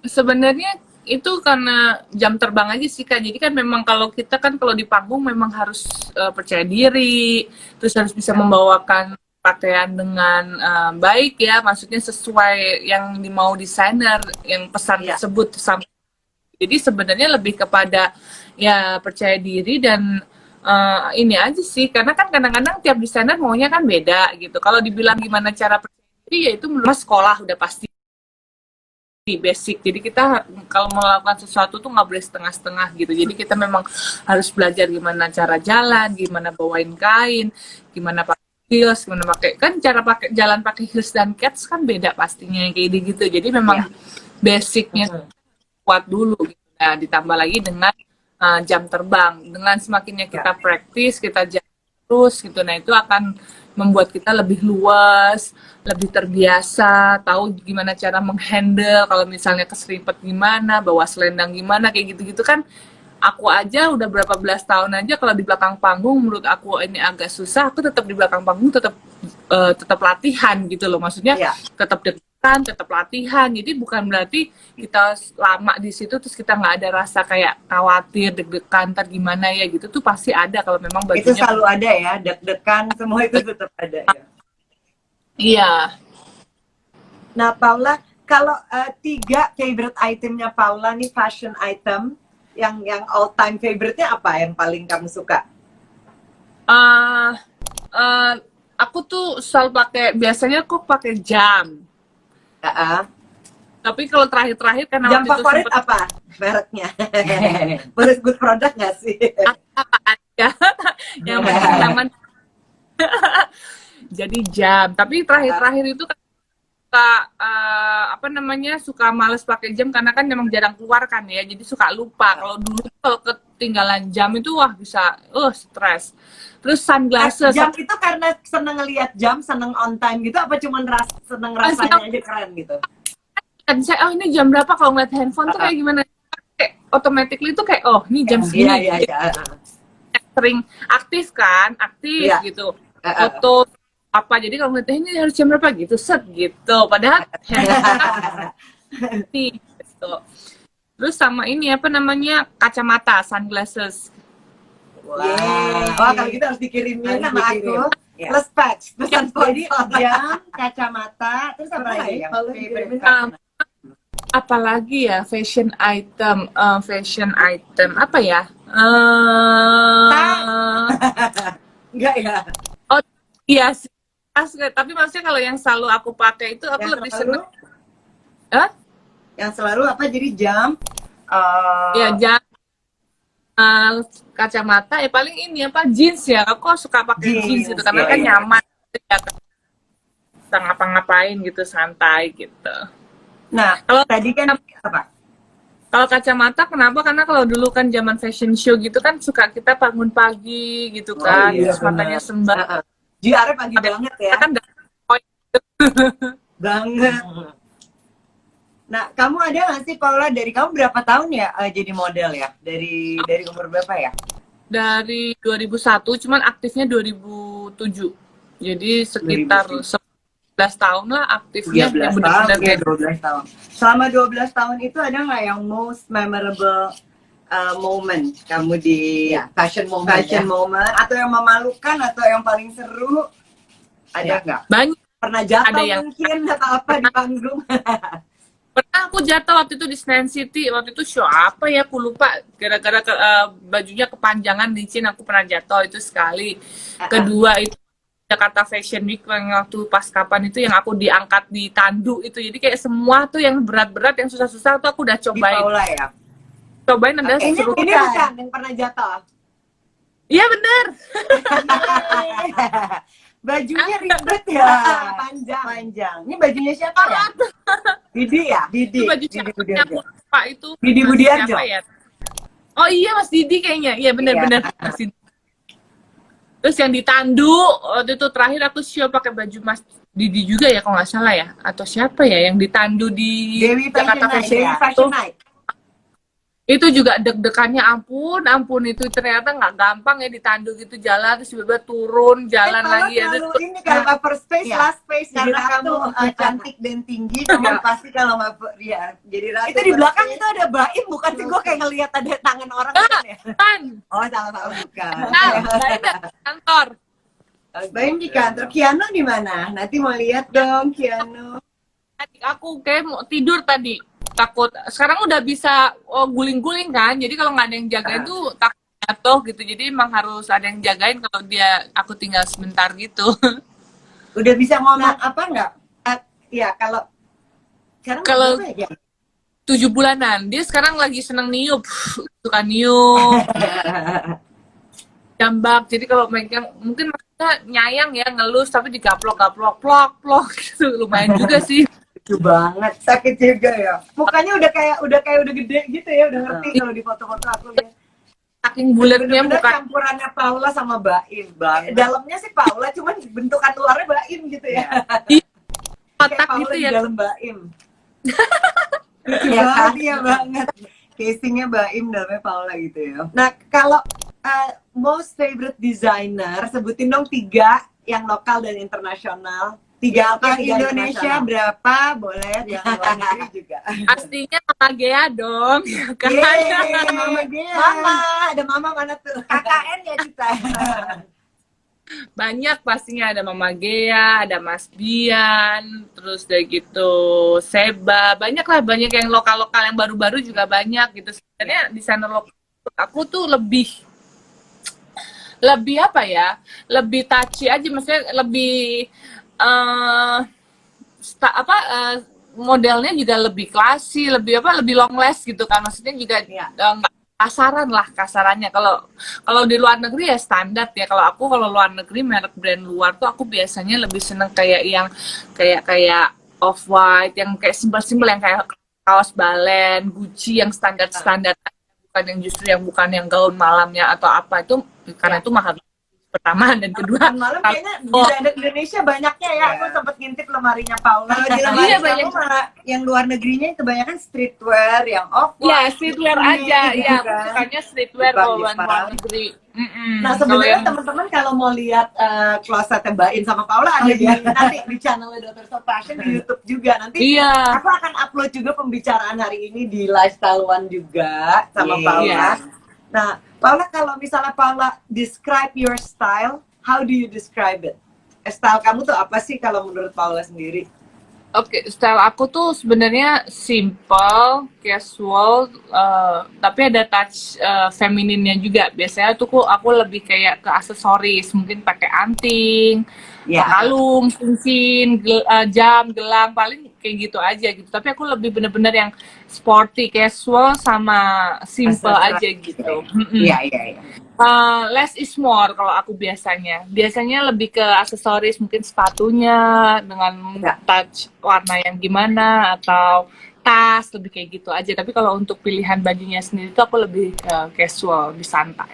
Speaker 3: Sebenarnya itu karena jam terbang aja sih Kak. Jadi kan memang kalau kita kan kalau di panggung memang harus percaya diri, terus harus bisa membawakan pakaian dengan baik ya, maksudnya sesuai yang dimau desainer, yang pesan tersebut. Jadi sebenarnya lebih kepada ya percaya diri dan ini aja sih, karena kan kadang-kadang tiap desainer maunya kan beda gitu. Kalau dibilang gimana cara percaya diri, ya itu menurut sekolah udah pasti basic. Jadi kita kalau melakukan sesuatu tuh nggak boleh setengah-setengah gitu. Jadi kita memang harus belajar gimana cara jalan, gimana bawain kain, gimana pakai heels, gimana pakai, kan cara jalan pakai heels dan cats kan beda pastinya kayak gitu. Jadi memang basicnya kuat dulu gitu. Nah, ditambah lagi dengan jam terbang. Dengan semakinnya kita praktis, kita jalan terus gitu. Nah, itu akan membuat kita lebih luas, lebih terbiasa, tahu gimana cara menghandle kalau misalnya keseripet gimana, bawa selendang gimana, kayak gitu-gitu kan. Aku aja udah berapa belas tahun aja kalau di belakang panggung menurut aku ini agak susah, aku tetap di belakang panggung tetap latihan gitu loh. Maksudnya tetap dekat, tetap latihan. Jadi bukan berarti kita lama di situ terus kita nggak ada rasa kayak khawatir, deg-degan, ntar gimana ya gitu tuh pasti ada kalau memang bajunya.
Speaker 1: Itu selalu ada ya, deg-degan semua itu tetap ada ya.
Speaker 3: Iya.
Speaker 2: Nah, Paula, kalau 3 favorite itemnya Paula nih, fashion item, yang all time favorite-nya apa yang paling kamu suka?
Speaker 3: Aku tuh selalu biasanya aku pakai jam. Tapi kalau terakhir karena
Speaker 2: jam
Speaker 3: waktu itu
Speaker 2: favorit apa mereknya? Menurut good product nggak sih?
Speaker 3: Apa aja yang penting nyaman. Jadi jam. Tapi terakhir itu suka suka males pakai jam karena kan memang jarang keluar kan ya. Jadi suka lupa. Kalau dulu kalau ketinggalan jam itu wah bisa stres. Terus sunglasses.
Speaker 2: Jam itu karena seneng ngelihat jam, seneng on time gitu, apa cuman seneng rasanya aja keren gitu?
Speaker 3: Dan saya ini jam berapa kalau ngeliat handphone tuh kayak gimana? Kayak automatically tuh kayak ini jam segini.
Speaker 2: Iya.
Speaker 3: Sering aktif gitu. Foto apa, jadi kalau ngeliat ini harus jam berapa gitu, set gitu. Padahal gitu. Terus sama ini kacamata, sunglasses.
Speaker 2: Wow. Kalau gitu harus dikirimin sama aku. Plus patch.
Speaker 1: Jadi jam, kacamata, terus apa lagi yang favorite?
Speaker 3: Apalagi ya fashion item apa ya?
Speaker 2: Enggak ya?
Speaker 3: Oh iya sih. Tapi maksudnya kalau yang selalu aku pakai itu aku yang lebih seneng.
Speaker 1: Yang selalu apa? Jadi jam.
Speaker 3: Ya jam. Kacamata paling ini jeans ya. Aku suka pakai jeans gitu karena kan nyaman. Bisa ngapa-ngapain gitu, santai gitu.
Speaker 1: Nah, kalau tadi kan apa?
Speaker 3: Kalau kacamata kenapa? Karena kalau dulu kan zaman fashion show gitu kan suka kita bangun pagi gitu kan, terus matanya sembab.
Speaker 2: JR pagi banget ya.
Speaker 3: Kan
Speaker 1: Banget. Nah, kamu ada nggak sih Paula, dari kamu berapa tahun ya jadi model ya? Dari umur berapa ya?
Speaker 3: dari 2001, cuman aktifnya 2007. Jadi sekitar
Speaker 1: 2007.
Speaker 3: 11 tahun lah aktifnya,
Speaker 1: 13
Speaker 3: yang
Speaker 1: tahun,
Speaker 3: benar-benar
Speaker 1: ya 12 tahun. Selama 12 tahun itu ada nggak yang most memorable moment kamu di
Speaker 2: Ya, fashion moment
Speaker 1: fashion
Speaker 2: ya.
Speaker 1: moment, atau yang memalukan atau yang paling seru? Ada
Speaker 2: Ya.
Speaker 1: nggak?
Speaker 3: banyak.
Speaker 2: Pernah jatuh
Speaker 3: Ada yang-
Speaker 2: mungkin atau apa di panggung?
Speaker 3: Pernah aku jatuh waktu itu di Senayan City, waktu itu show apa ya, aku lupa, gara-gara bajunya kepanjangan licin, aku pernah jatuh itu sekali. Kedua itu Jakarta Fashion Week yang waktu pas kapan itu yang aku diangkat di tandu itu, jadi kayak semua tuh yang berat-berat, yang susah-susah tuh aku udah
Speaker 1: Di
Speaker 3: cobain.
Speaker 1: Paula ya?
Speaker 3: Cobain ada
Speaker 1: Ini
Speaker 3: seru.
Speaker 2: Ini bukan yang pernah jatuh.
Speaker 3: Iya bener.
Speaker 1: Bajunya ribet ya,
Speaker 2: Panjang.
Speaker 1: Ini bajunya siapa ya?
Speaker 2: Didi ya?
Speaker 1: Didi.
Speaker 3: Itu baju
Speaker 1: Didi
Speaker 3: siapa
Speaker 1: Budiarjo.
Speaker 3: aku lupa itu.
Speaker 2: Didi
Speaker 3: Mas
Speaker 2: Budiarjo.
Speaker 3: siapa ya? Oh iya Mas Didi kayaknya. Iya benar-benar. Mas Didi. Terus yang ditandu waktu itu terakhir aku show pakai baju Mas Didi juga ya kalau nggak salah ya, atau siapa ya yang ditandu di
Speaker 1: Dewi
Speaker 3: Jakarta
Speaker 1: Fashion Night,
Speaker 3: Fashion
Speaker 1: ya?
Speaker 3: Week
Speaker 2: Fashion
Speaker 3: tuh.
Speaker 2: Night.
Speaker 3: Itu juga deg-degannya ampun itu ternyata nggak gampang ya, ditandu gitu jalan terus tiba-tiba turun jalan
Speaker 1: Paula
Speaker 3: lagi ya.
Speaker 1: selalu ini kalau first space,
Speaker 2: Iya.
Speaker 1: last space,
Speaker 2: Jadi
Speaker 1: karena kamu
Speaker 2: ratu.
Speaker 1: cantik dan tinggi, kamu pasti kalau nggak ya jadi ratu.
Speaker 2: Itu di belakang itu ada Baim, bukan sih? Gue kayak ngelihat ada tangan orang kan ya.
Speaker 3: Kan,
Speaker 1: Oh, salah bukan.
Speaker 3: kantor.
Speaker 1: Baim di kantor. Kiano di mana? Nanti mau lihat dong Kiano.
Speaker 3: Adik aku kayak mau tidur tadi, takut. Sekarang udah bisa guling-guling kan, jadi kalau nggak ada yang jagain tuh takut jatuh gitu, jadi emang harus ada yang jagain kalau aku tinggal sebentar gitu.
Speaker 1: Udah bisa ngomong apa nggak? Ya kalau sekarang
Speaker 3: Kalau-
Speaker 1: berapa ya?
Speaker 3: 7 bulanan, dia sekarang lagi seneng niup, suka niup, jambak, jadi kalau megang mungkin mereka nyayang ya, ngelus tapi digaplok-gaplok, plok gitu, lumayan juga sih.
Speaker 1: Lucu banget, sakit juga ya. Mukanya udah gede gitu ya, udah ngerti kalau di foto-foto aku lihat.
Speaker 3: Saking bulatnya
Speaker 1: Bener-bener
Speaker 3: muka.
Speaker 1: campurannya Paula sama Baim. Dalamnya sih Paula, cuman bentukan luarnya Baim gitu ya. Kayak
Speaker 3: Otak
Speaker 1: Paula
Speaker 3: gitu
Speaker 1: di
Speaker 3: ya.
Speaker 1: dalam Baim. Lucu
Speaker 2: Iya kan?
Speaker 1: banget, iya banget. Casingnya Baim, dalamnya Paula gitu ya. Nah, kalau most favorite designer, sebutin dong 3 yang lokal dan internasional. 3
Speaker 2: Oke,
Speaker 1: yang
Speaker 2: 3
Speaker 1: Indonesia
Speaker 2: internasional.
Speaker 1: berapa, boleh yang luar negeri juga.
Speaker 3: Pastinya Mama Gea dong, ya kan?
Speaker 1: Yeay, Mama Gea.
Speaker 2: Mama, ada mama mana tuh?
Speaker 1: KKN ya kita.
Speaker 3: Banyak pastinya, ada Mama Gea, ada Mas Bian, terus udah gitu Seba, banyak lah, banyak yang lokal-lokal yang baru-baru juga banyak gitu. Sebenarnya desainer lokal aku tuh lebih apa ya? Lebih touchy aja, maksudnya lebih modelnya juga lebih klasi, lebih long last gitu kan. Maksudnya juga nggak kasaran lah kasarannya. Kalau di luar negeri ya standar ya. Kalau luar negeri merek brand luar tuh aku biasanya lebih seneng kayak yang kayak Off-White, yang kayak simpel-simpel, yang kayak kaos balen, Gucci yang standar-standar, bukan yang justru yang bukan yang gaun malamnya atau apa itu, karena itu mahal pertama, dan kedua
Speaker 1: Malam kayaknya desainer Indonesia banyaknya ya. Aku sempet ngintip lemarinya Paula. Kalau di lemari
Speaker 3: Iya,
Speaker 1: kamu
Speaker 3: banyak.
Speaker 1: malah yang luar negerinya kebanyakan streetwear, yang off.
Speaker 3: ya streetwear aja
Speaker 1: gitu
Speaker 3: ya,
Speaker 1: kan.
Speaker 3: sukanya streetwear
Speaker 1: Jepang,
Speaker 3: kalau luar
Speaker 1: Jepang.
Speaker 3: negeri.
Speaker 1: Nah,
Speaker 3: Kalau
Speaker 1: sebenarnya
Speaker 3: yang-
Speaker 1: teman-teman kalau mau lihat klosetnya Baim sama Paula ada di nanti di channelnya Daughters of Fashion di YouTube juga. Nanti
Speaker 3: iya.
Speaker 1: aku akan upload juga pembicaraan hari ini di Lifestyle One juga sama
Speaker 2: Iya.
Speaker 1: Paula. Nah, Paula, kalau misalnya Paula describe your style, how do you describe it? Style kamu tuh apa sih kalau menurut Paula sendiri?
Speaker 3: Oke, style aku tuh sebenarnya simple, casual, tapi ada touch femininnya juga. Biasanya tuh aku lebih kayak ke aksesoris, mungkin pakai anting, kalung, cincin, jam, gelang, paling kayak gitu aja gitu. Tapi aku lebih bener-bener yang sporty, casual, sama simple
Speaker 1: Aksesoris.
Speaker 3: aja gitu.
Speaker 1: Iya.
Speaker 3: Less is more kalau aku biasanya lebih ke aksesoris, mungkin sepatunya dengan touch warna yang gimana, atau tas, lebih kayak gitu aja. Tapi kalau untuk pilihan bajunya sendiri tuh aku lebih ke casual, lebih santai.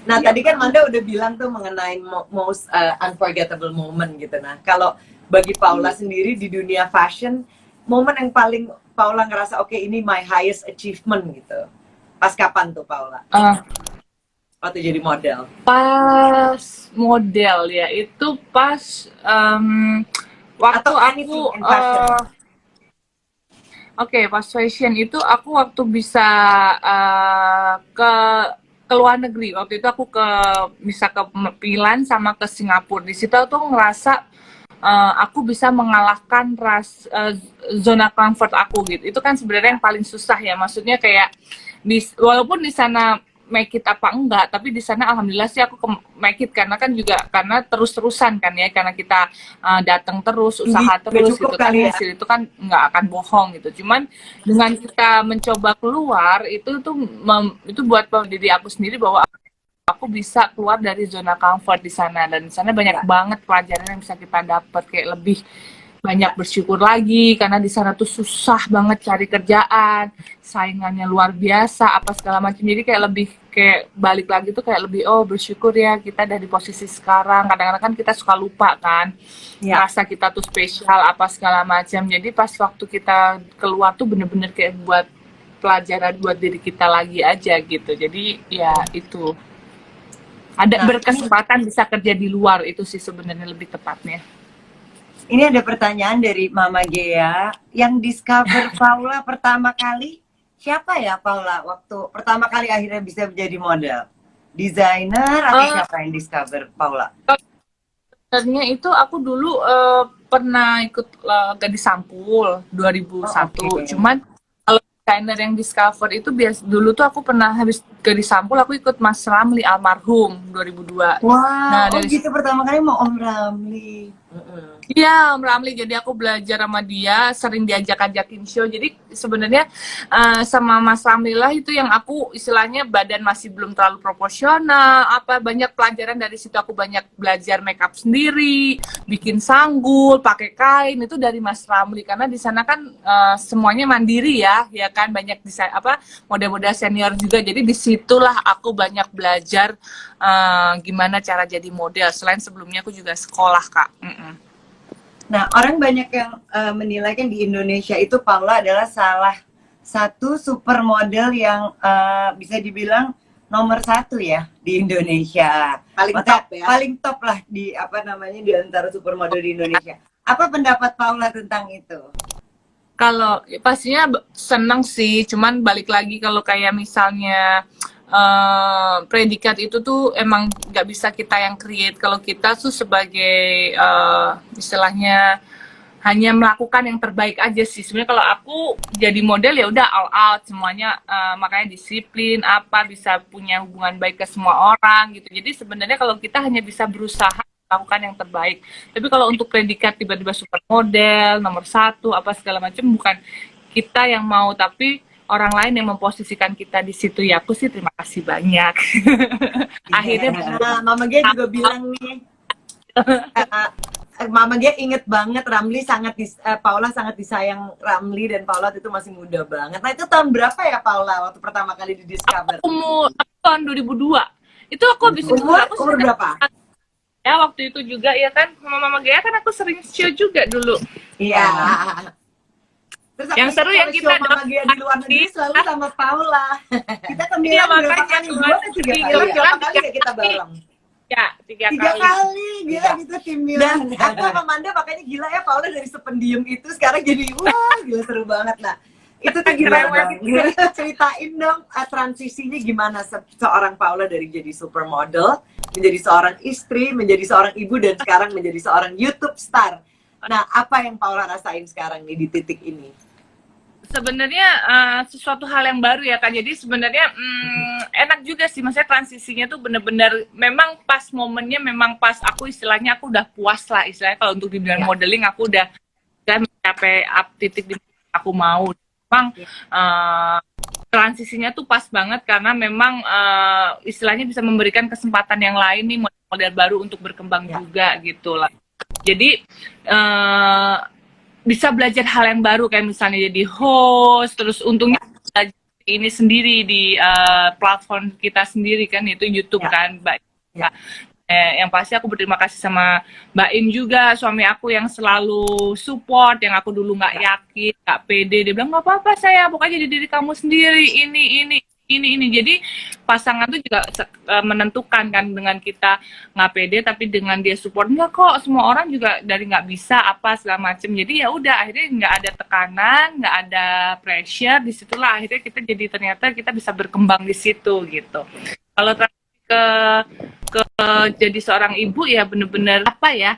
Speaker 2: Nah,
Speaker 3: Iya.
Speaker 2: tadi kan Manda udah bilang tuh mengenai most unforgettable moment gitu. Nah, kalau bagi Paula sendiri di dunia fashion, momen yang paling Paula ngerasa oke ini my highest achievement gitu. Pas kapan tuh Paula?
Speaker 3: Eh,
Speaker 2: Waktu jadi model.
Speaker 3: pas model ya itu pas waktu
Speaker 2: Atau
Speaker 3: aku
Speaker 2: anything in fashion.
Speaker 3: oke, pas fashion itu aku waktu bisa ke luar negeri. Waktu itu aku bisa ke Milan sama ke Singapura. Di situ tuh ngerasa aku bisa mengalahkan zona comfort aku gitu. Itu kan sebenarnya yang paling susah ya. Maksudnya kayak walaupun di sana make it apa enggak, tapi di sana alhamdulillah sih aku make it karena kan juga karena terus-terusan kan ya, karena kita datang terus, usaha terus
Speaker 2: Cukup
Speaker 3: gitu kan,
Speaker 2: kali ya.
Speaker 3: hasil itu kan nggak akan bohong gitu. Cuman dengan kita mencoba keluar itu tuh itu buat diri aku sendiri bahwa aku bisa keluar dari zona comfort di sana, dan di sana banyak banget pelajaran yang bisa kita dapat, kayak lebih banyak bersyukur lagi karena di sana tuh susah banget cari kerjaan, saingannya luar biasa apa segala macam. Jadi kayak lebih kayak balik lagi tuh kayak lebih bersyukur ya kita dari posisi sekarang. Kadang-kadang kan kita suka lupa kan, ngerasa kita tuh spesial apa segala macam. Jadi pas waktu kita keluar tuh bener-bener kayak buat pelajaran buat diri kita lagi aja gitu. Jadi ya itu ada berkesempatan bisa kerja di luar, itu sih sebenarnya lebih tepatnya.
Speaker 1: Ini ada pertanyaan dari Mama Gea yang discover Paula pertama kali. Siapa ya Paula waktu pertama kali akhirnya bisa menjadi model? Desainer atau siapa yang discover Paula?
Speaker 3: Sebenarnya itu aku dulu pernah ikut Gadis Sampul 2001. Cuman kalau desainer yang discover itu dulu tuh aku pernah habis Gadis Sampul aku ikut Mas Ramli almarhum 2002.
Speaker 1: Wah, dari gitu pertama kali mau Om Ramli.
Speaker 3: Iya, Om Ramli. Jadi aku belajar sama dia, sering diajak-ajakin show. Jadi sebenarnya sama Mas Ramli lah itu yang aku istilahnya badan masih belum terlalu proporsional. Banyak pelajaran dari situ, aku banyak belajar makeup sendiri, bikin sanggul, pakai kain itu dari Mas Ramli. Karena di sana kan semuanya mandiri ya kan, banyak desain model-model senior juga. Jadi disitulah aku banyak belajar gimana cara jadi model. Selain sebelumnya aku juga sekolah Kak.
Speaker 1: Nah, orang banyak yang menilai kan di Indonesia itu Paula adalah salah satu supermodel yang bisa dibilang nomor 1 ya di Indonesia.
Speaker 2: Paling top ya.
Speaker 1: Paling top lah di di antara supermodel di Indonesia. Apa pendapat Paula tentang itu?
Speaker 3: Kalau pastinya seneng sih, cuman balik lagi kalau kayak misalnya predikat itu tuh emang nggak bisa kita yang create. Kalau kita tuh sebagai istilahnya hanya melakukan yang terbaik aja sih. Sebenarnya kalau aku jadi model ya udah all out semuanya, makanya disiplin bisa punya hubungan baik ke semua orang gitu. Jadi sebenarnya kalau kita hanya bisa berusaha lakukan yang terbaik. Tapi kalau untuk predikat tiba-tiba supermodel nomor 1 segala macam, bukan kita yang mau, tapi orang lain yang memposisikan kita di situ. Ya aku sih terima kasih banyak. Akhirnya
Speaker 2: Mama Gia juga bilang nih, Mama Gia inget banget Ramli Paula sangat disayang Ramli, dan Paula itu masih muda banget. Nah itu tahun berapa ya Paula waktu pertama kali di discover?
Speaker 3: Aku tahun 2002. Itu aku habis
Speaker 2: umur berapa?
Speaker 3: Ya waktu itu juga ya kan Mama Gea kan aku sering show juga dulu.
Speaker 2: Iya.
Speaker 3: Terus yang seru yang kita
Speaker 2: Mama Gia di luar negeri selalu sama Paula. Kita ke Milan berapa kali? 3 kali ya kita bareng.
Speaker 3: Ya, 3
Speaker 2: kali. Gila gitu tim Milan. Dan aku sama Manda makanya gila ya, Paula dari sependiam itu sekarang jadi wah gila seru banget. Nah itu tuh gimana? Ceritain dong transisinya gimana seorang Paula dari jadi supermodel menjadi seorang istri, menjadi seorang ibu, dan sekarang menjadi seorang YouTube star. Nah, apa yang Paula rasain sekarang nih di titik ini?
Speaker 3: Sebenarnya sesuatu hal yang baru ya Kak. Jadi sebenarnya enak juga sih, maksudnya transisinya tuh bener-bener memang pas momennya, memang pas aku istilahnya aku udah puas lah istilahnya kalau untuk di bidang modeling aku udah mencapai titik di aku mau. Memang transisinya tuh pas banget karena memang istilahnya bisa memberikan kesempatan yang lain nih, model baru untuk berkembang juga gitu lah. Jadi bisa belajar hal yang baru kayak misalnya jadi host, terus untungnya ini sendiri di platform kita sendiri kan, yaitu YouTube
Speaker 2: Ya.
Speaker 3: kan, Mbak.
Speaker 2: Ya.
Speaker 3: Yang pasti aku berterima kasih sama Mbak In juga, suami aku yang selalu support, yang aku dulu nggak yakin, nggak pede. Dia bilang, nggak apa-apa saya, pokoknya jadi diri kamu sendiri, ini. Jadi pasangan tuh juga menentukan kan, dengan kita nggak pede, tapi dengan dia support, nggak kok, semua orang juga dari nggak bisa, apa, segala macem. Jadi ya udah, akhirnya nggak ada tekanan, nggak ada pressure, disitulah akhirnya kita jadi ternyata kita bisa berkembang di situ gitu. Kalau ke jadi seorang ibu ya bener-bener apa ya,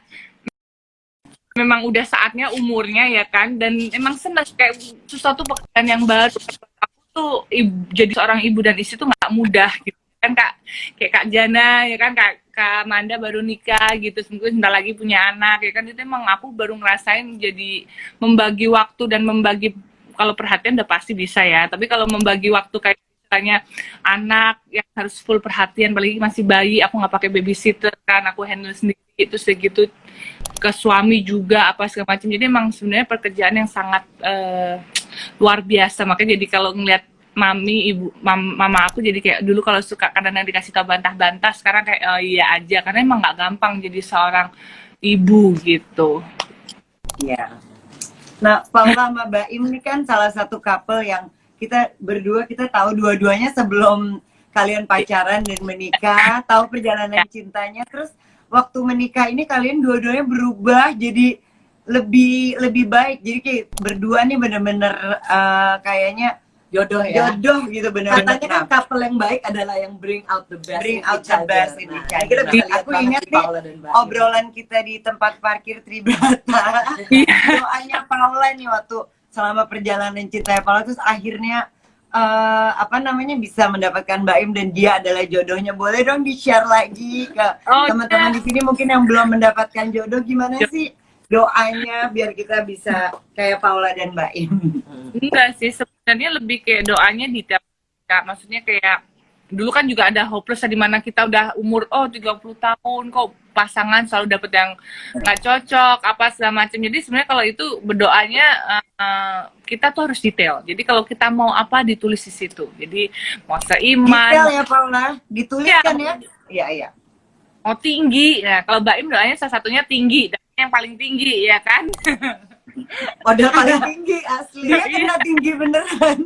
Speaker 3: memang udah saatnya umurnya ya kan, dan emang senang kayak sesuatu pekerjaan yang baru. Aku tuh jadi seorang ibu dan istri tuh nggak mudah gitu kan, kayak Kak Jana ya kan, Kak Manda baru nikah gitu, sebentar lagi punya anak ya kan, itu emang aku baru ngerasain jadi membagi waktu dan membagi, kalau perhatian udah pasti bisa ya, tapi kalau membagi waktu kayak misalnya anak yang harus full perhatian, apalagi masih bayi, aku nggak pakai babysitter kan, aku handle sendiri itu segitu, ke suami juga apa segala macam. Jadi emang sebenarnya pekerjaan yang sangat luar biasa. Makanya jadi kalau ngeliat mama aku jadi kayak dulu kalau suka kadang-kadang dikasih tau bantah-bantah, sekarang kayak oh iya aja, karena emang nggak gampang jadi seorang ibu gitu.
Speaker 1: Iya. Nah, Paula sama Baim ini kan salah satu couple yang kita berdua, kita tahu dua-duanya sebelum kalian pacaran dan menikah, tahu perjalanan cintanya. Terus waktu menikah ini kalian dua-duanya berubah jadi lebih baik. Jadi kayak berdua nih bener-bener kayaknya
Speaker 2: Jodoh ya.
Speaker 1: jodoh gitu bener-bener.
Speaker 2: Katanya kan couple yang baik adalah yang bring out the best
Speaker 1: Bring
Speaker 2: in
Speaker 1: out
Speaker 2: each
Speaker 1: the
Speaker 2: other.
Speaker 1: best in
Speaker 2: Nah,
Speaker 1: each
Speaker 2: ini
Speaker 1: other.
Speaker 2: kita bisa lihat
Speaker 1: Aku
Speaker 2: banget
Speaker 1: ingat
Speaker 2: di
Speaker 1: nih
Speaker 2: Paula dan Mbak.
Speaker 1: obrolan kita di tempat parkir Tribrata. Doanya Paula nih waktu selama perjalanan cinta Paula, terus akhirnya apa namanya bisa mendapatkan Mbak Im dan dia adalah jodohnya. Boleh dong di-share lagi ke teman-teman di sini mungkin yang belum mendapatkan jodoh, gimana sih doanya biar kita bisa kayak Paula dan Mbak Im?
Speaker 3: Enggak sih, sebenarnya lebih kayak doanya detail. Maksudnya kayak dulu kan juga ada hopeless di mana kita udah umur 30 tahun kok pasangan selalu dapet yang nggak cocok apa segala macam. Jadi sebenarnya kalau itu berdoanya kita tuh harus detail. Jadi kalau kita mau apa ditulis di situ. Jadi mau seiman,
Speaker 1: Detail ya Paula, dituliskan ya. Iya, iya.
Speaker 3: mau tinggi. Nah, kalau Mbak Im doanya salah satunya tinggi, dan yang paling tinggi ya kan.
Speaker 2: Modal paling tinggi asli.
Speaker 1: Dia kena tinggi beneran.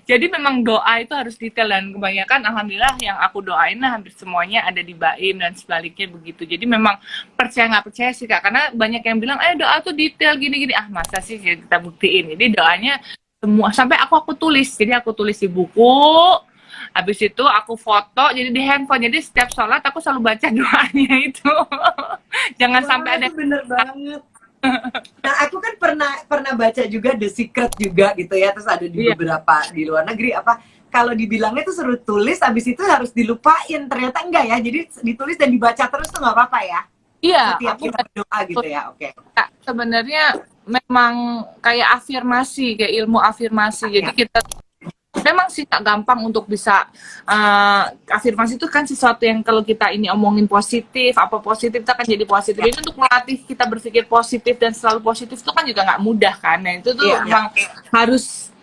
Speaker 3: Jadi memang doa itu harus detail, dan kebanyakan alhamdulillah yang aku doain hampir semuanya ada di Mbak Im dan sebaliknya begitu. Jadi memang percaya nggak percaya sih Kak, karena banyak yang bilang doa tuh detail gini-gini, masa sih ya, kita buktiin. Jadi doanya semua sampai aku tulis, jadi aku tulis di buku, habis itu aku foto jadi di handphone, jadi setiap sholat aku selalu baca doanya itu. Jangan sampai ada.
Speaker 2: Bener banget. Nah, aku kan pernah baca juga The Secret juga gitu ya, terus ada di beberapa di luar negeri apa, kalau dibilangnya tuh suruh tulis, habis itu harus dilupain, ternyata enggak ya, jadi ditulis dan dibaca terus tuh nggak apa-apa ya.
Speaker 3: Iya,
Speaker 2: setiap kita berdoa gitu ya. Oke.
Speaker 3: Sebenarnya memang kayak afirmasi, kayak ilmu afirmasi. Jadi kita memang sih tak gampang untuk bisa afirmasi itu kan sesuatu yang kalau kita ini omongin positif, apa positif itu akan jadi positif. Jadi untuk melatih kita berpikir positif dan selalu positif itu kan juga nggak mudah kan. Nah itu tuh memang harus,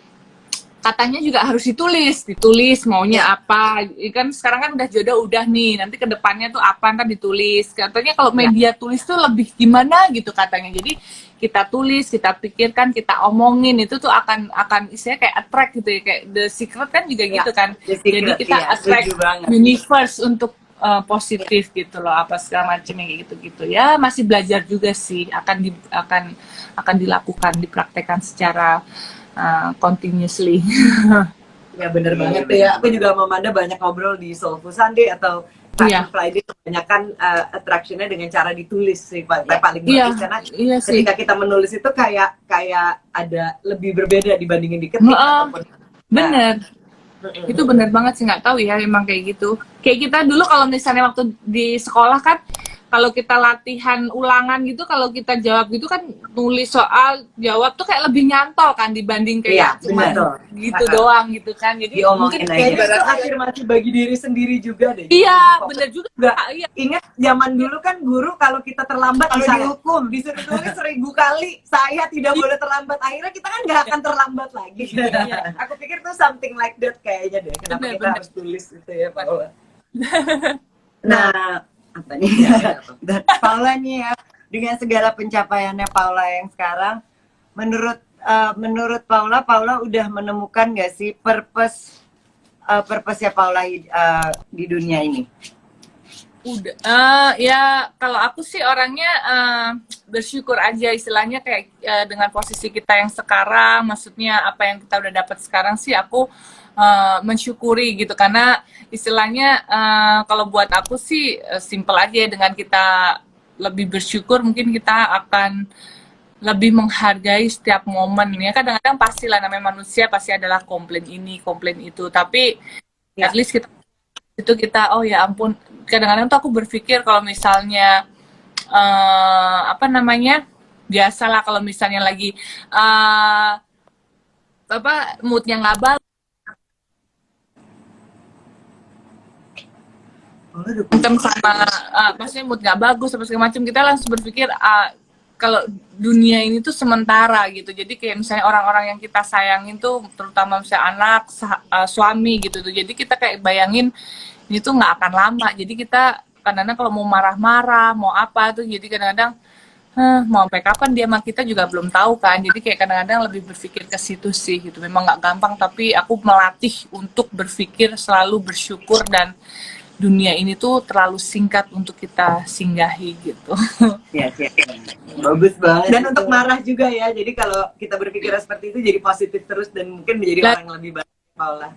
Speaker 3: katanya juga harus ditulis maunya apa. Kan sekarang kan udah jodoh udah nih, nanti kedepannya tuh apa kan ditulis. Katanya kalau media tulis tuh lebih gimana gitu katanya. Jadi kita tulis, kita pikirkan, kita omongin itu tuh akan istilahnya kayak attract gitu ya, kayak The Secret kan juga gitu kan. Jadi kita attract universe untuk positif gitu loh, apa segala macam yang gitu-gitu ya. Masih belajar juga sih, akan dilakukan, dipraktekkan secara continuously.
Speaker 2: Ya bener banget ya. Aku juga sama Manda banyak ngobrol di Soulful Sunday atau Fashion Friday, kebanyakan attraction-nya dengan cara ditulis sih paling bagus, karena ketika kita menulis itu kayak ada lebih berbeda dibandingin diketik ataupun
Speaker 3: bener. Itu bener banget sih, nggak tahu ya emang kayak gitu. Kayak kita dulu kalau misalnya waktu di sekolah kan kalau kita latihan ulangan gitu, kalau kita jawab gitu kan, nulis soal jawab tuh kayak lebih nyantol kan dibanding
Speaker 1: Iya,
Speaker 3: kayak cuma
Speaker 1: benar.
Speaker 3: gitu doang gitu kan. Jadi
Speaker 1: Diomongin
Speaker 3: mungkin
Speaker 1: aja.
Speaker 2: Kayaknya itu
Speaker 3: ibaratnya
Speaker 2: afirmasi bagi diri sendiri juga deh.
Speaker 3: iya
Speaker 2: Fokus.
Speaker 3: bener juga.
Speaker 2: Nggak,
Speaker 3: Iya
Speaker 2: ingat zaman dulu kan guru kalau kita terlambat
Speaker 1: Kalau
Speaker 2: misalnya,
Speaker 1: dihukum.
Speaker 2: disuruh tulis 1000 kali saya tidak boleh terlambat, akhirnya kita kan nggak akan terlambat lagi.
Speaker 3: Iya.
Speaker 2: Aku pikir tuh something like that kayaknya deh, kenapa
Speaker 3: Bener,
Speaker 2: kita
Speaker 3: bener.
Speaker 2: harus tulis gitu ya Paula.
Speaker 1: Nah, apa nih? Dan Paula nih ya, dengan segala pencapaiannya Paula yang sekarang, menurut Paula, Paula udah menemukan nggak sih purpose-nya Paula di dunia ini?
Speaker 3: Udah, ya kalau aku sih orangnya bersyukur aja, istilahnya kayak dengan posisi kita yang sekarang, maksudnya apa yang kita udah dapat sekarang sih aku mensyukuri gitu, karena istilahnya kalau buat aku sih simple aja, dengan kita lebih bersyukur mungkin kita akan lebih menghargai setiap momen ya. Kadang-kadang pastilah namanya manusia pasti adalah komplain ini komplain itu, tapi
Speaker 1: Ya.
Speaker 3: at least kita oh ya ampun, kadang-kadang tuh aku berpikir kalau misalnya apa namanya, biasalah kalau misalnya lagi apa moodnya nggak bagus
Speaker 1: Paula udah
Speaker 3: berantem sama maksudnya mood nggak bagus apa segala macam, kita langsung berpikir kalau dunia ini tuh sementara gitu. Jadi kayak misalnya orang-orang yang kita sayangin tuh, terutama misalnya anak, suami gitu tuh, jadi kita kayak bayangin ini tuh nggak akan lama. Jadi kita kadang-kadang kalau mau marah-marah mau apa tuh, jadi kadang-kadang mau sampai kapan dia sama kita juga belum tahu kan. Jadi kayak kadang-kadang lebih berpikir ke situ sih gitu. Memang nggak gampang, tapi aku melatih untuk berpikir selalu bersyukur, dan dunia ini tuh terlalu singkat untuk kita singgahi gitu.
Speaker 1: ya. Bagus banget.
Speaker 2: Dan
Speaker 1: itu.
Speaker 2: untuk marah juga ya, jadi kalau kita berpikir seperti itu jadi positif terus dan mungkin menjadi
Speaker 3: Dan-
Speaker 2: orang yang lebih baik Paula.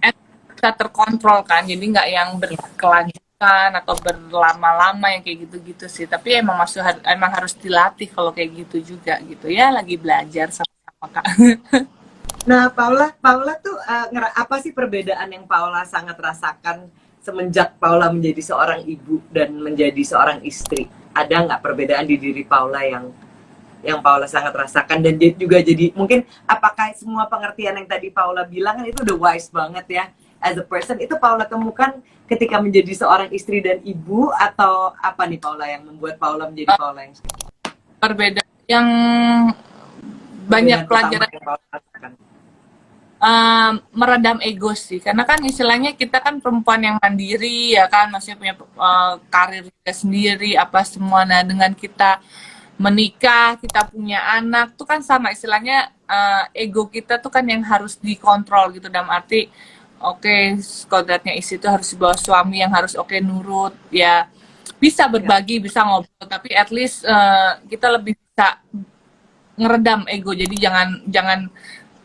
Speaker 3: Kita terkontrol kan, jadi nggak yang berkelanjutan atau berlama-lama yang kayak gitu-gitu sih. Tapi emang emang harus dilatih kalau kayak gitu juga gitu ya, lagi belajar sama-sama Kak.
Speaker 2: Nah, Paula tuh apa sih perbedaan yang Paula sangat rasakan semenjak Paula menjadi seorang ibu dan menjadi seorang istri? Ada nggak perbedaan di diri Paula yang Paula sangat rasakan, dan dia juga jadi mungkin apakah semua pengertian yang tadi Paula bilang kan itu udah wise banget ya as a person, itu Paula temukan ketika menjadi seorang istri dan ibu, atau apa nih Paula yang membuat Paula menjadi Paula yang
Speaker 3: Perbedaan yang banyak pelajaran
Speaker 2: yang Paula rasakan?
Speaker 3: meredam ego sih, karena kan istilahnya kita kan perempuan yang mandiri ya kan, maksudnya punya karir kita sendiri apa semua. Nah dengan kita menikah, kita punya anak tuh kan sama istilahnya, ego kita tuh kan yang harus dikontrol gitu, dalam arti oke, kodratnya istri itu harus dibawa suami yang harus nurut ya, bisa berbagi, bisa ngobrol, tapi at least kita lebih bisa ngeredam ego. Jadi jangan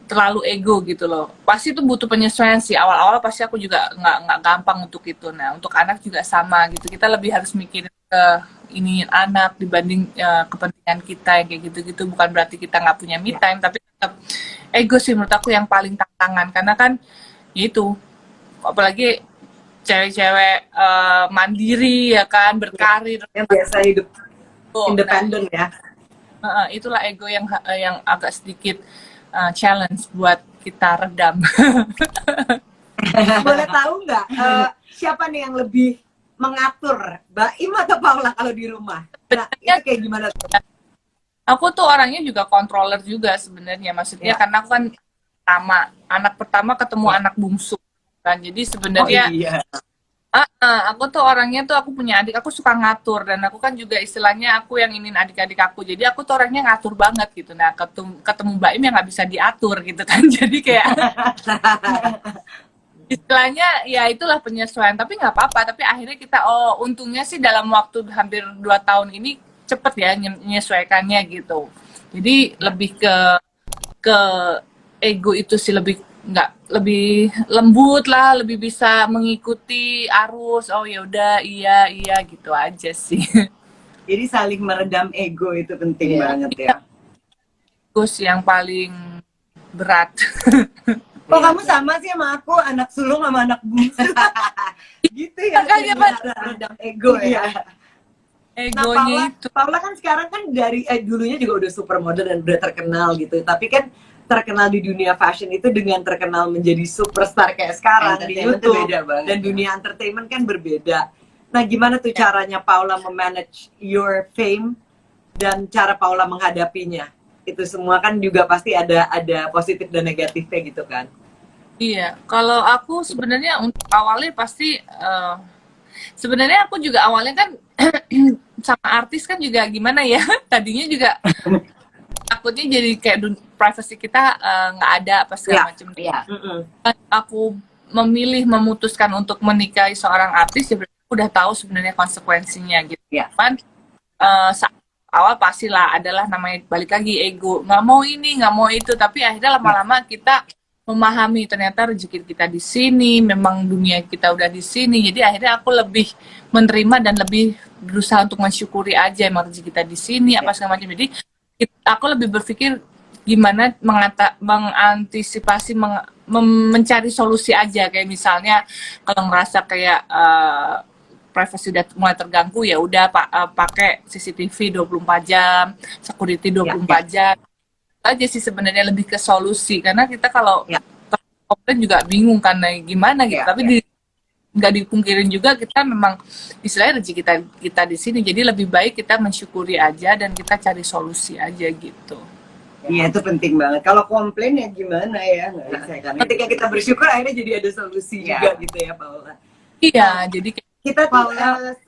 Speaker 3: terlalu ego gitu loh. Pasti itu butuh penyesuaian sih. Awal-awal pasti aku juga nggak gampang untuk itu. Nah, untuk anak juga sama gitu. Kita lebih harus mikirin ke ini anak dibanding kepentingan kita yang kayak gitu-gitu. Bukan berarti kita nggak punya me time, tapi tetap ego sih menurut aku yang paling tantangan. Karena kan ya itu, apalagi cewek-cewek mandiri ya kan, berkarir.
Speaker 2: Yang biasa hidup independen ya.
Speaker 3: Itulah ego yang agak sedikit challenge buat kita redam.
Speaker 2: Boleh tahu nggak siapa nih yang lebih mengatur, Baim atau Paula kalau di rumah? Nah, itu kayak gimana tuh?
Speaker 3: Aku tuh orangnya juga controller juga sebenarnya, maksudnya karena aku kan anak pertama ketemu anak bungsu kan, jadi sebenarnya aku tuh orangnya tuh, aku punya adik, aku suka ngatur, dan aku kan juga istilahnya aku yang ingin adik-adik aku, jadi aku tuh orangnya ngatur banget gitu. Nah ketemu Mbak Im yang nggak bisa diatur gitu kan, jadi kayak istilahnya ya itulah penyesuaian, tapi nggak apa-apa. Tapi akhirnya kita untungnya sih dalam waktu hampir 2 tahun ini cepet ya menyesuaikannya gitu. Jadi lebih ke ego itu sih, lebih lembut lah, lebih bisa mengikuti arus. Oh ya udah, iya gitu aja sih.
Speaker 1: Jadi saling meredam ego itu penting banget ya.
Speaker 3: Terus yang paling berat.
Speaker 2: Oh, kamu sama sih sama aku, anak sulung sama anak bungsu. Gitu ya.
Speaker 3: Makanya,
Speaker 2: jadi meredam ego ya. Nah,
Speaker 3: egonya itu.
Speaker 2: Paula kan sekarang kan dari dulunya juga udah supermodel dan udah terkenal gitu. Tapi kan terkenal di dunia fashion itu dengan terkenal menjadi superstar kayak sekarang di
Speaker 1: Entertainment tuh
Speaker 2: YouTube
Speaker 1: beda banget,
Speaker 2: dan
Speaker 1: ya.
Speaker 2: dunia entertainment kan berbeda. Nah, gimana tuh caranya Paula memanage your fame dan cara Paula menghadapinya? Itu semua kan juga pasti ada positif dan negatifnya gitu kan.
Speaker 3: Iya, kalau aku sebenarnya untuk awalnya pasti sebenarnya aku juga awalnya kan sama artis kan juga gimana ya, tadinya juga takutnya jadi kayak privacy kita nggak ada apa segala macam.
Speaker 1: Iya.
Speaker 3: Aku memutuskan untuk menikahi seorang artis ya berarti aku udah tahu sebenarnya konsekuensinya gitu.
Speaker 1: Iya.
Speaker 3: Kan saat awal pastilah adalah namanya balik lagi ego, nggak mau ini nggak mau itu, tapi akhirnya lama-lama kita memahami ternyata rezeki kita di sini, memang dunia kita udah di sini, jadi akhirnya aku lebih menerima dan lebih berusaha untuk mensyukuri aja emang rezeki kita di sini apa segala macam. Jadi aku lebih berpikir gimana mengantisipasi mencari solusi aja, kayak misalnya kalau ngerasa kayak privacy udah mulai terganggu ya udah pakai CCTV 24 jam, security 24 jam aja sih sebenarnya, lebih ke solusi karena kita kalau komplain juga bingung karena gimana gitu. Tapi nggak dipungkirin juga kita memang istilahnya rezeki kita di sini, jadi lebih baik kita mensyukuri aja dan kita cari solusi aja gitu.
Speaker 1: Iya, itu penting banget. Kalau komplain ya gimana ya, nggak bisa. Karena
Speaker 2: Ketika kita bersyukur akhirnya jadi ada solusi juga gitu ya Paula.
Speaker 3: Iya, jadi
Speaker 2: Kita tuh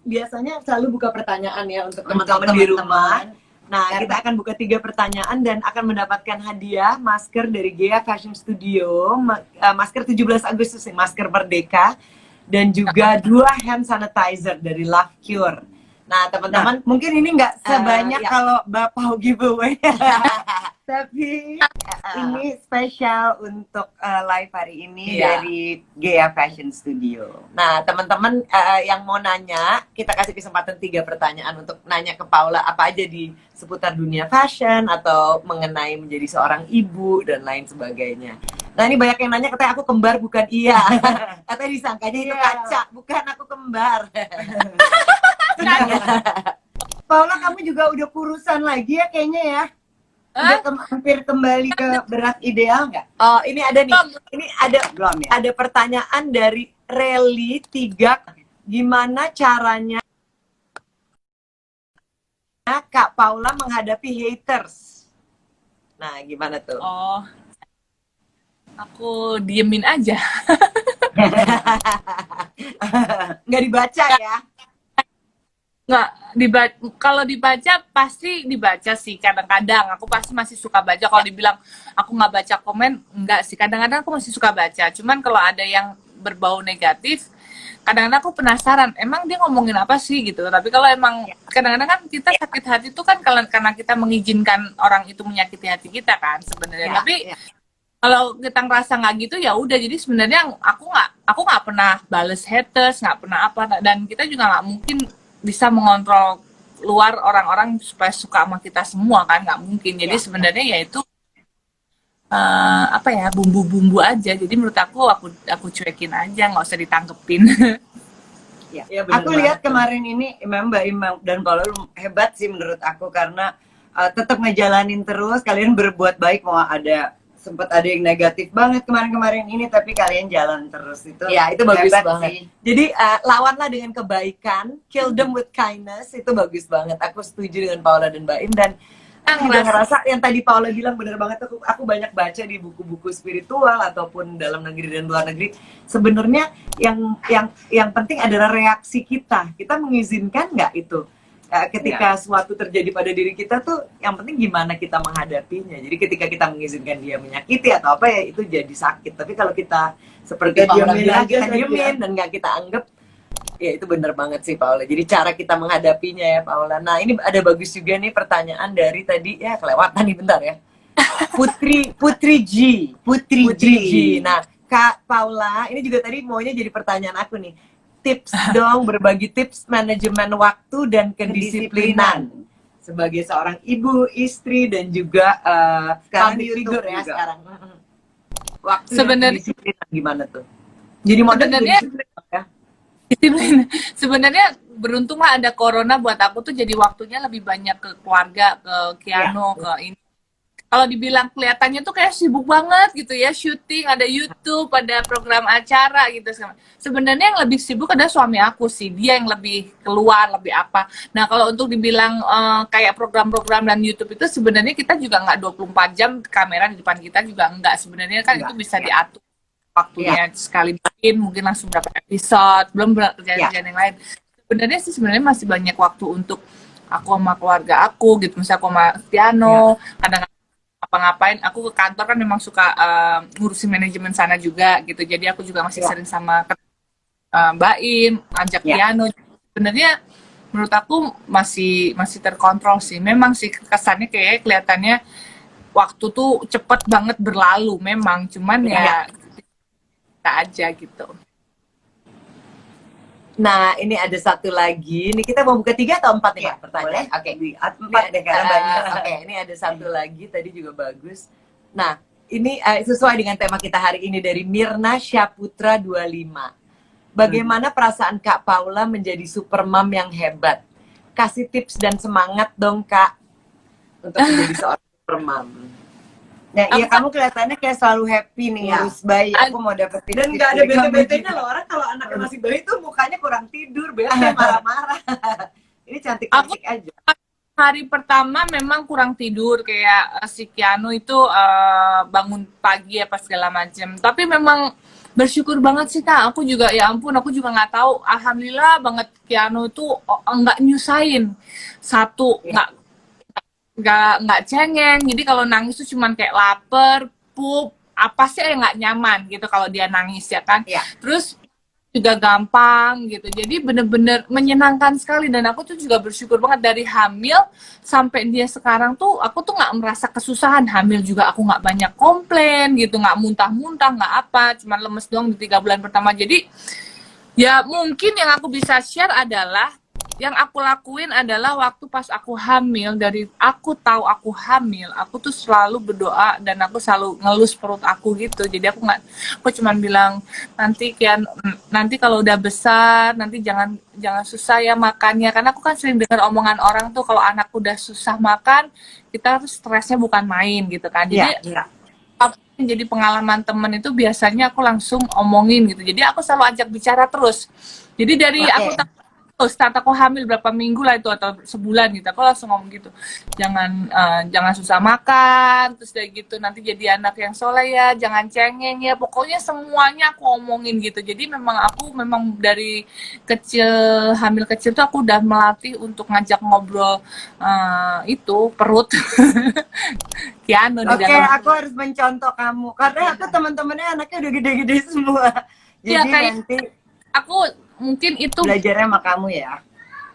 Speaker 2: biasanya selalu buka pertanyaan ya untuk teman-teman di rumah. Nah, kita akan buka 3 pertanyaan dan akan mendapatkan hadiah masker dari Gea Fashion Studio, masker 17 Agustus, masker Merdeka, dan juga 2 hand sanitizer dari Love Cure. Nah, teman-teman,
Speaker 1: mungkin ini nggak sebanyak
Speaker 2: ya.
Speaker 1: kalau Bapak giveaway. Tapi ini spesial untuk live hari ini dari Gea Fashion Studio.
Speaker 2: Nah, teman-teman yang mau nanya, kita kasih kesempatan 3 pertanyaan untuk nanya ke Paula apa aja di seputar dunia fashion atau mengenai menjadi seorang ibu dan lain sebagainya. Nah, ini banyak yang nanya, katanya aku kembar bukan iya. Katanya disangkanya itu kaca, bukan, aku kembar.
Speaker 1: Paula, kamu juga udah kurusan lagi ya kayaknya ya? Udah hampir kembali ke berat ideal nggak?
Speaker 2: Oh, ini ada nih. Ini ada
Speaker 1: Belum ya?
Speaker 2: ada pertanyaan dari Rally 3. Gimana caranya Kak Paula menghadapi haters? Nah, gimana tuh?
Speaker 3: oh, aku diemin aja.
Speaker 2: Nggak dibaca ya?
Speaker 3: Nggak kalau dibaca pasti dibaca sih, kadang-kadang aku pasti masih suka baca. Kalau dibilang aku nggak baca komen, enggak sih, kadang-kadang aku masih suka baca. Cuman kalau ada yang berbau negatif, kadang-kadang aku penasaran emang dia ngomongin apa sih gitu. Tapi kalau emang kadang-kadang kan kita sakit hati itu kan karena kita mengizinkan orang itu menyakiti hati kita kan sebenarnya. Tapi kalau kita ngerasa nggak gitu ya udah, jadi sebenarnya aku nggak pernah bales haters, nggak pernah apa, dan kita juga nggak mungkin bisa mengontrol luar orang-orang supaya suka sama kita semua kan, nggak mungkin. Jadi sebenarnya ya itu apa ya, bumbu-bumbu aja. Jadi menurut aku cuekin aja, nggak usah ditangkepin.
Speaker 2: Ya,
Speaker 1: Aku lihat kemarin ini Mbak Imam dan Paula hebat sih menurut aku, karena tetap ngejalanin terus. Kalian berbuat baik, mau sempat ada yang negatif banget kemarin-kemarin ini, tapi kalian jalan terus. Itu
Speaker 2: itu bagus banget
Speaker 1: sih.
Speaker 2: Jadi lawanlah dengan kebaikan, kill them with kindness. Itu bagus banget. Aku setuju dengan Paula dan Mbak Im. Dan aku juga ngerasa yang tadi Paula bilang benar banget. Aku banyak baca di buku-buku spiritual ataupun dalam negeri dan luar negeri. Sebenarnya yang penting adalah reaksi kita. Kita mengizinkan nggak itu? Ketika suatu terjadi pada diri kita tuh, yang penting gimana kita menghadapinya. Jadi ketika kita mengizinkan dia menyakiti atau apa ya, itu jadi sakit. Tapi kalau kita seperti Paula bilang, kita diemin dan nggak kita anggap, ya itu bener banget sih Paula. Jadi cara kita menghadapinya ya Paula. Nah, ini ada bagus juga nih pertanyaan dari tadi, ya kelewatan nih bentar ya. Putri G. Nah, Kak Paula, ini juga tadi maunya jadi pertanyaan aku nih. Tips dong, berbagi tips manajemen waktu dan kedisiplinan sebagai seorang ibu, istri, dan juga
Speaker 1: sekarang
Speaker 2: public
Speaker 1: di
Speaker 2: figure
Speaker 1: YouTube
Speaker 2: ya
Speaker 1: juga.
Speaker 2: sekarang. Waktu
Speaker 3: Sebenarnya-
Speaker 2: dan kedisiplinan gimana tuh? Jadi model
Speaker 3: Sebenarnya-
Speaker 2: disiplin ya?
Speaker 3: Disiplin. Sebenarnya beruntunglah ada corona buat aku tuh jadi waktunya lebih banyak ke keluarga, ke Kiano, ke ini. Kalau dibilang kelihatannya tuh kayak sibuk banget gitu ya, syuting, ada YouTube, ada program acara gitu. Sebenarnya yang lebih sibuk adalah suami aku sih, dia yang lebih keluar, lebih apa. Nah kalau untuk dibilang kayak program-program dan YouTube itu sebenarnya kita juga nggak 24 jam kamera di depan kita juga enggak. Sebenarnya kan itu bisa diatur waktunya sekali bikin, mungkin langsung berapa episode, belum kerjaan-kerjaan yang lain. Sebenarnya masih banyak waktu untuk aku sama keluarga aku gitu, misalnya aku sama Tiano, kadang apa-ngapain, aku ke kantor kan memang suka ngurusin manajemen sana juga gitu, jadi aku juga masih sering sama Mbak Im, ajak piano. Sebenarnya menurut aku masih terkontrol sih, memang sih kesannya kayak kelihatannya waktu tuh cepet banget berlalu memang, cuman ya kita aja gitu.
Speaker 2: Nah, ini ada satu lagi. Ini kita mau buka 3 atau 4 nih, Pak, pertanyaan? Oke.
Speaker 1: 4 deh, karena banyak.
Speaker 2: Oke, ini ada satu lagi. Tadi juga bagus. Nah, ini sesuai dengan tema kita hari ini dari Mirna Syaputra 25. Bagaimana perasaan Kak Paula menjadi super mom yang hebat? Kasih tips dan semangat dong, Kak, untuk menjadi seorang super mom.
Speaker 1: Nah, iya kamu kelihatannya kayak selalu happy nih ngurus bayi. Aku mau dapetin.
Speaker 2: Dan nggak ada bete-betenya loh, orang kalau anaknya masih bayi tuh mukanya kurang tidur, bete, marah-marah. Ini cantik-cantik aja.
Speaker 3: Hari pertama memang kurang tidur, kayak si Kiano itu bangun pagi apa segala macam. Tapi memang bersyukur banget sih Kak, aku juga ya ampun, aku juga nggak tahu. Alhamdulillah banget Kiano itu nggak nyusahin. Satu, nggak cengeng, jadi kalau nangis tuh cuman kayak lapar, pup, apa sih yang nggak nyaman gitu kalau dia nangis ya kan. Terus juga gampang gitu, jadi bener-bener menyenangkan sekali. Dan aku tuh juga bersyukur banget dari hamil sampai dia sekarang tuh aku tuh nggak merasa kesusahan. Hamil juga aku nggak banyak komplain gitu, nggak muntah-muntah, nggak apa, cuman lemes doang di 3 bulan pertama. Jadi ya mungkin yang aku bisa share adalah yang aku lakuin adalah waktu pas aku hamil, dari aku tahu aku hamil, aku tuh selalu berdoa dan aku selalu ngelus perut aku gitu. Jadi aku cuman bilang nanti kalau udah besar nanti jangan susah ya makannya, karena aku kan sering dengar omongan orang tuh kalau anak udah susah makan kita tuh stresnya bukan main gitu kan. Jadi apa yang jadi pengalaman temen itu biasanya aku langsung omongin gitu. Jadi aku selalu ajak bicara terus. Jadi dari aku start aku hamil berapa minggu lah itu atau sebulan gitu, aku langsung ngomong gitu, jangan susah makan, terus kayak gitu nanti jadi anak yang soleh ya, jangan cengeng ya, pokoknya semuanya aku omongin gitu. Jadi memang dari hamil kecil tuh aku udah melatih untuk ngajak ngobrol itu perut Kiano di dalam.
Speaker 1: Aku harus mencontoh kamu karena aku teman-temannya anaknya udah gede-gede semua. Jadi nanti
Speaker 3: aku mungkin itu
Speaker 1: belajarnya sama kamu ya.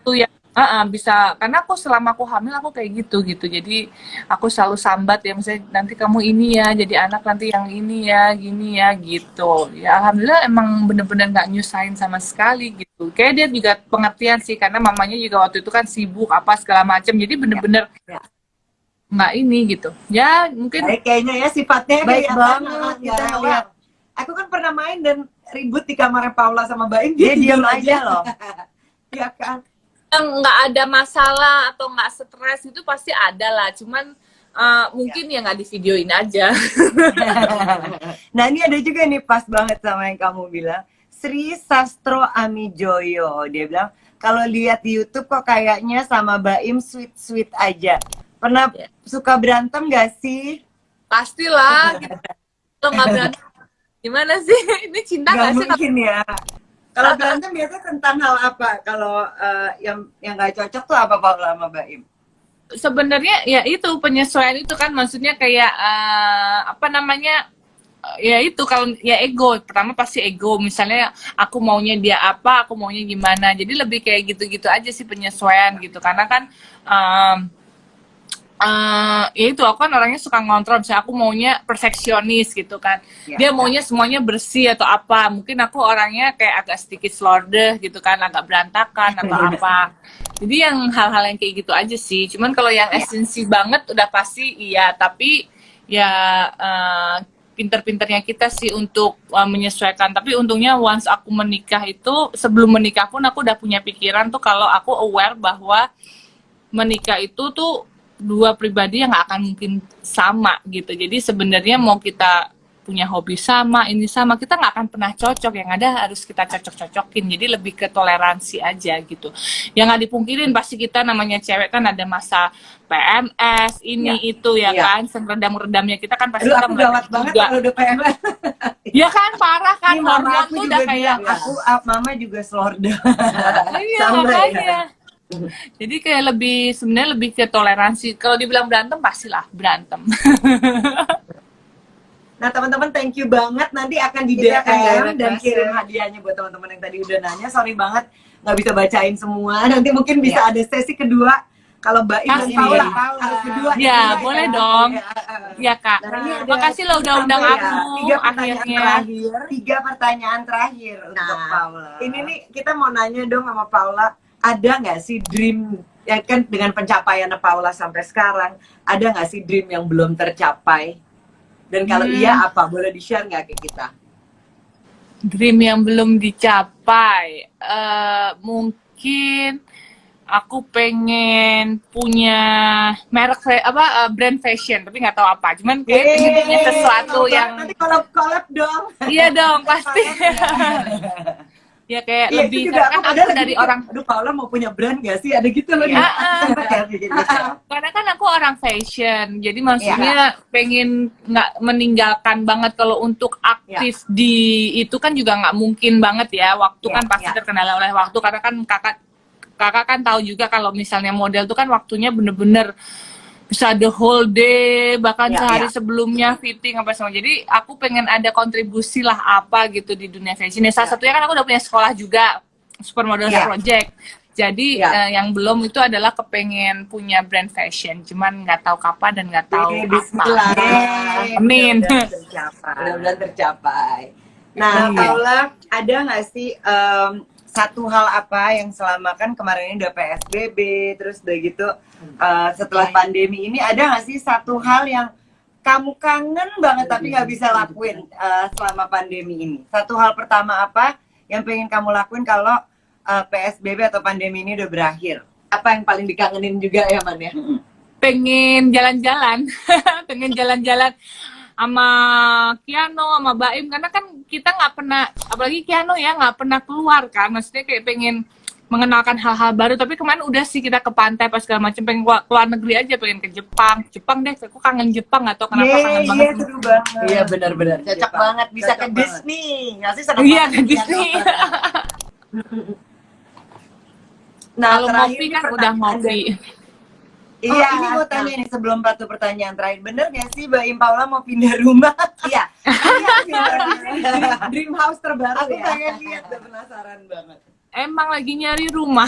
Speaker 3: Tuh ya, bisa, karena aku selama aku hamil aku kayak gitu. Jadi aku selalu sambat ya, misalnya nanti kamu ini ya, jadi anak nanti yang ini ya, gini ya gitu. Ya alhamdulillah emang bener-bener nggak nyusahin sama sekali gitu. Kayak dia juga pengertian sih, karena mamanya juga waktu itu kan sibuk apa segala macam. Jadi bener-bener nggak ini gitu. Ya mungkin
Speaker 2: kayaknya ya sifatnya
Speaker 1: baik banget
Speaker 2: kita ngeliat. Aku kan pernah main dan ribut di kamarnya Paula sama Mbak Im, dia
Speaker 1: diam aja loh.
Speaker 2: Iya kan?
Speaker 3: Nggak ada masalah atau nggak stres itu pasti ada lah, cuman mungkin ya nggak di videoin aja.
Speaker 1: Nah ini ada juga nih pas banget sama yang kamu bilang, Sri Sastro Amijoyo, dia bilang kalau lihat di YouTube kok kayaknya sama Baim sweet aja. Pernah suka berantem gak sih?
Speaker 3: Pastilah. Kalau nggak berantem gimana sih? Ini cinta nggak sih?
Speaker 1: Mungkin ya. Kalau berantem biasanya tentang hal apa? Kalau yang nggak cocok tuh apa Paula sama Baim?
Speaker 3: Sebenarnya ya itu penyesuaian itu kan, maksudnya kayak apa namanya? Ya itu kalau ya ego, pertama pasti ego. Misalnya aku maunya dia apa, aku maunya gimana. Jadi lebih kayak gitu-gitu aja sih penyesuaian gitu. Karena kan ya itu aku kan orangnya suka ngontrol, misalnya aku maunya perfeksionis gitu kan, dia maunya semuanya bersih atau apa, mungkin aku orangnya kayak agak sedikit slordeh gitu kan, agak berantakan atau apa. Jadi yang hal-hal yang kayak gitu aja sih. Cuman kalau yang esensi banget udah pasti iya, tapi ya pinter-pinternya kita sih untuk menyesuaikan. Tapi untungnya once aku menikah itu, sebelum menikah pun aku udah punya pikiran tuh kalau aku aware bahwa menikah itu tuh dua pribadi yang nggak akan mungkin sama gitu. Jadi sebenarnya mau kita punya hobi sama, ini sama, kita nggak akan pernah cocok. Yang ada harus kita cocok-cocokin. Jadi lebih ke toleransi aja gitu. Yang nggak dipungkirin pasti kita namanya cewek kan ada masa PMS, ini itu ya kan. Seredam-redamnya kita kan pasti
Speaker 1: Aduh,
Speaker 3: kita
Speaker 1: aku gawat banget
Speaker 3: juga.
Speaker 1: kalau udah PMS.
Speaker 3: Ya kan parah kan,
Speaker 1: Ini mama
Speaker 3: hormon
Speaker 1: aku
Speaker 3: tuh
Speaker 1: juga
Speaker 3: udah kayak
Speaker 1: bilang, aku mama juga slorda.
Speaker 3: iya
Speaker 1: Sama
Speaker 3: makanya.
Speaker 1: ya.
Speaker 3: Jadi kayak sebenarnya lebih ke toleransi. Kalau dibilang berantem pastilah berantem.
Speaker 2: Nah teman-teman thank you banget, nanti akan di
Speaker 1: Kita akan
Speaker 2: DM
Speaker 1: direct
Speaker 2: dan
Speaker 1: message.
Speaker 2: kirim hadiahnya buat teman-teman yang tadi udah nanya. Sorry banget nggak bisa bacain semua, nanti mungkin bisa ada sesi kedua kalau Mbak Im dan
Speaker 3: Pasti.
Speaker 2: Paula harus kedua
Speaker 3: Ya, boleh dong. Ya kak.
Speaker 1: Nah, ini ada
Speaker 3: Makasih lo udah undang
Speaker 2: sampai
Speaker 3: aku
Speaker 2: ya, 3 pertanyaan
Speaker 3: akhirnya.
Speaker 2: terakhir.
Speaker 1: 3 pertanyaan terakhir untuk
Speaker 2: Nah,
Speaker 1: Paula.
Speaker 2: ini nih kita mau nanya dong sama Paula, ada nggak sih dream ya kan dengan pencapaian Paula sampai sekarang, ada nggak sih dream yang belum tercapai? Dan kalau iya apa? Boleh di-share nggak ke kita?
Speaker 3: Dream yang belum dicapai, mungkin aku pengen punya merek brand fashion, tapi nggak tahu apa. Cuman kayak pengen punya sesuatu yang
Speaker 2: nanti collab dong.
Speaker 3: iya dong pasti. Ya kayak
Speaker 2: Iya,
Speaker 3: lebih
Speaker 2: itu juga
Speaker 3: karena kan
Speaker 2: padahal
Speaker 3: aku dari
Speaker 2: gitu,
Speaker 3: orang
Speaker 2: aduh Paula mau punya brand gak sih? Ada gitu loh.
Speaker 3: Ya, karena kan aku orang fashion, jadi maksudnya pengen nggak meninggalkan banget. Kalau untuk aktif di itu kan juga nggak mungkin banget ya, waktu kan pasti terkendala oleh waktu, karena kan kakak kan tahu juga kalau misalnya model tuh kan waktunya bener-bener bisa the whole day, bahkan sehari sebelumnya fitting apa semua. Jadi aku pengen ada kontribusi lah apa gitu di dunia fashion. Salah satunya kan aku udah punya sekolah juga, Supermodel Project. Jadi yang belum itu adalah kepengen punya brand fashion, cuman nggak tahu kapan dan nggak tahu
Speaker 2: Bismillah.
Speaker 3: Amin.
Speaker 2: Mudah-mudahan tercapai. Nah,
Speaker 1: Paula, ada nggak sih satu hal apa yang selama kan kemarin ini udah PSBB, terus udah gitu setelah pandemi ini, ada nggak sih satu hal yang kamu kangen banget tapi nggak bisa lakuin selama pandemi ini? Satu hal pertama apa yang pengen kamu lakuin kalau PSBB atau pandemi ini udah berakhir?
Speaker 2: Apa yang paling dikangenin juga ya Man ya?
Speaker 3: Pengen jalan-jalan, pengen jalan-jalan sama Kiano, sama Baim, karena kan kita nggak pernah, apalagi Kiano ya, nggak pernah keluar kan, maksudnya kayak pengen mengenalkan hal-hal baru. Tapi kemarin udah sih kita ke pantai pas segala macam, pengen keluar negeri aja, pengen ke Jepang deh, aku kangen Jepang, nggak tahu kenapa kangen banget.
Speaker 1: Iya, seru banget.
Speaker 2: Iya benar-benar cocok
Speaker 1: Jepang.
Speaker 2: banget, bisa
Speaker 1: Cocok
Speaker 2: ke
Speaker 1: banget.
Speaker 2: Disney, nggak sih? Seneng
Speaker 3: Iya,
Speaker 2: banget
Speaker 3: ke Disney.
Speaker 2: Nah,
Speaker 3: Kalau
Speaker 2: terakhir
Speaker 3: ngopi
Speaker 2: nih
Speaker 3: kan udah
Speaker 2: pertanyaan
Speaker 3: ngopi.
Speaker 1: Iya, ini mau tanya nih sebelum satu pertanyaan terakhir, bener gak sih Mbak Im Paula mau pindah rumah?
Speaker 2: Iya. Dream house terbaru
Speaker 1: Aku
Speaker 2: ya.
Speaker 1: pengen lihat, udah penasaran banget.
Speaker 3: Emang lagi nyari rumah.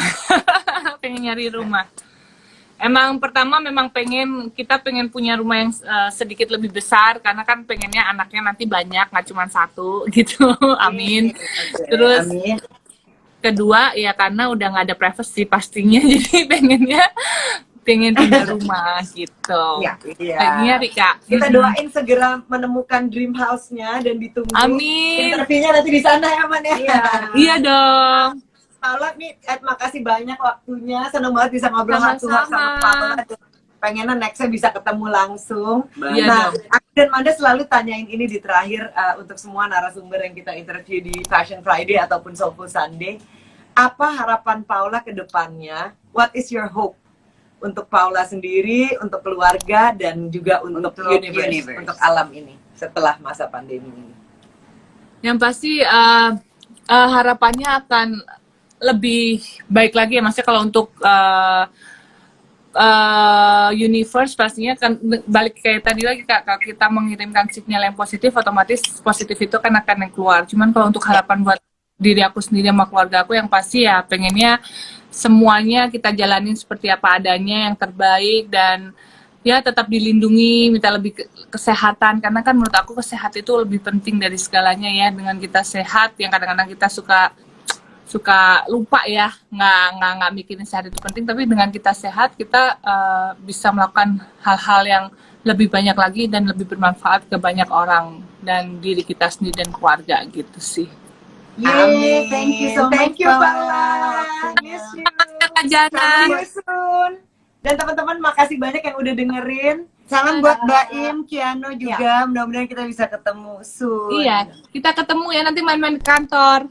Speaker 3: Pengen nyari rumah. Emang pertama memang kita pengen punya rumah yang sedikit lebih besar, karena kan pengennya anaknya nanti banyak, nggak cuma satu gitu. Amin. Terus kedua ya karena udah nggak ada privacy pastinya, jadi pengen pindah rumah gitu.
Speaker 2: Iya.
Speaker 3: Lagi nyari Kak.
Speaker 2: Kita doain segera menemukan dream house-nya dan ditunggu
Speaker 3: Amin.
Speaker 2: interviewnya nanti di sana ya Man ya.
Speaker 3: Iya dong.
Speaker 2: Paula nih, makasih banyak waktunya. Senang banget bisa ngobrol
Speaker 3: Sama-sama.
Speaker 2: sama Paula. Pengennya next-nya bisa ketemu langsung.
Speaker 3: Iya
Speaker 2: Nah,
Speaker 3: dong.
Speaker 2: aku dan Manda selalu tanyain ini di terakhir untuk semua narasumber yang kita interview di Fashion Friday ataupun Soulful Sunday. Apa harapan Paula ke depannya? What is your hope? Untuk Paula sendiri, untuk keluarga, dan juga untuk universe, untuk alam ini setelah masa pandemi ini.
Speaker 3: Yang pasti harapannya akan lebih baik lagi ya, maksudnya kalau untuk universe pastinya kan balik kayak tadi lagi Kak, kalau kita mengirimkan sinyal yang positif, otomatis positif itu kan akan yang keluar. Cuman kalau untuk harapan buat diri aku sendiri sama keluarga aku, yang pasti ya pengennya semuanya kita jalanin seperti apa adanya, yang terbaik, dan ya tetap dilindungi, minta lebih kesehatan, karena kan menurut aku kesehatan itu lebih penting dari segalanya ya. Dengan kita sehat, yang kadang-kadang kita suka lupa ya, nggak mikirin sehat itu penting, tapi dengan kita sehat kita bisa melakukan hal-hal yang lebih banyak lagi dan lebih bermanfaat ke banyak orang. dan diri kita sendiri dan keluarga gitu sih.
Speaker 1: Yeay,
Speaker 2: Thank you so
Speaker 1: thank
Speaker 2: much,
Speaker 1: you,
Speaker 2: Paula.
Speaker 1: Paula.
Speaker 2: Miss you.
Speaker 3: Kak Jana.
Speaker 2: See you soon. Dan teman-teman makasih banyak yang udah dengerin.
Speaker 1: Salam buat Mbak Im, Kiano juga.
Speaker 2: Ya.
Speaker 1: Mudah-mudahan kita bisa ketemu soon.
Speaker 3: Iya, kita ketemu ya nanti main-main ke kantor.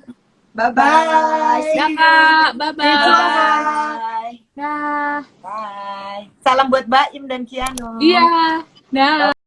Speaker 2: Bye-bye.
Speaker 3: Ya Kak, bye-bye.
Speaker 2: Bye.
Speaker 3: Dah.
Speaker 2: Bye. Salam buat Mbak Im dan Kiano.
Speaker 3: Iya, dah.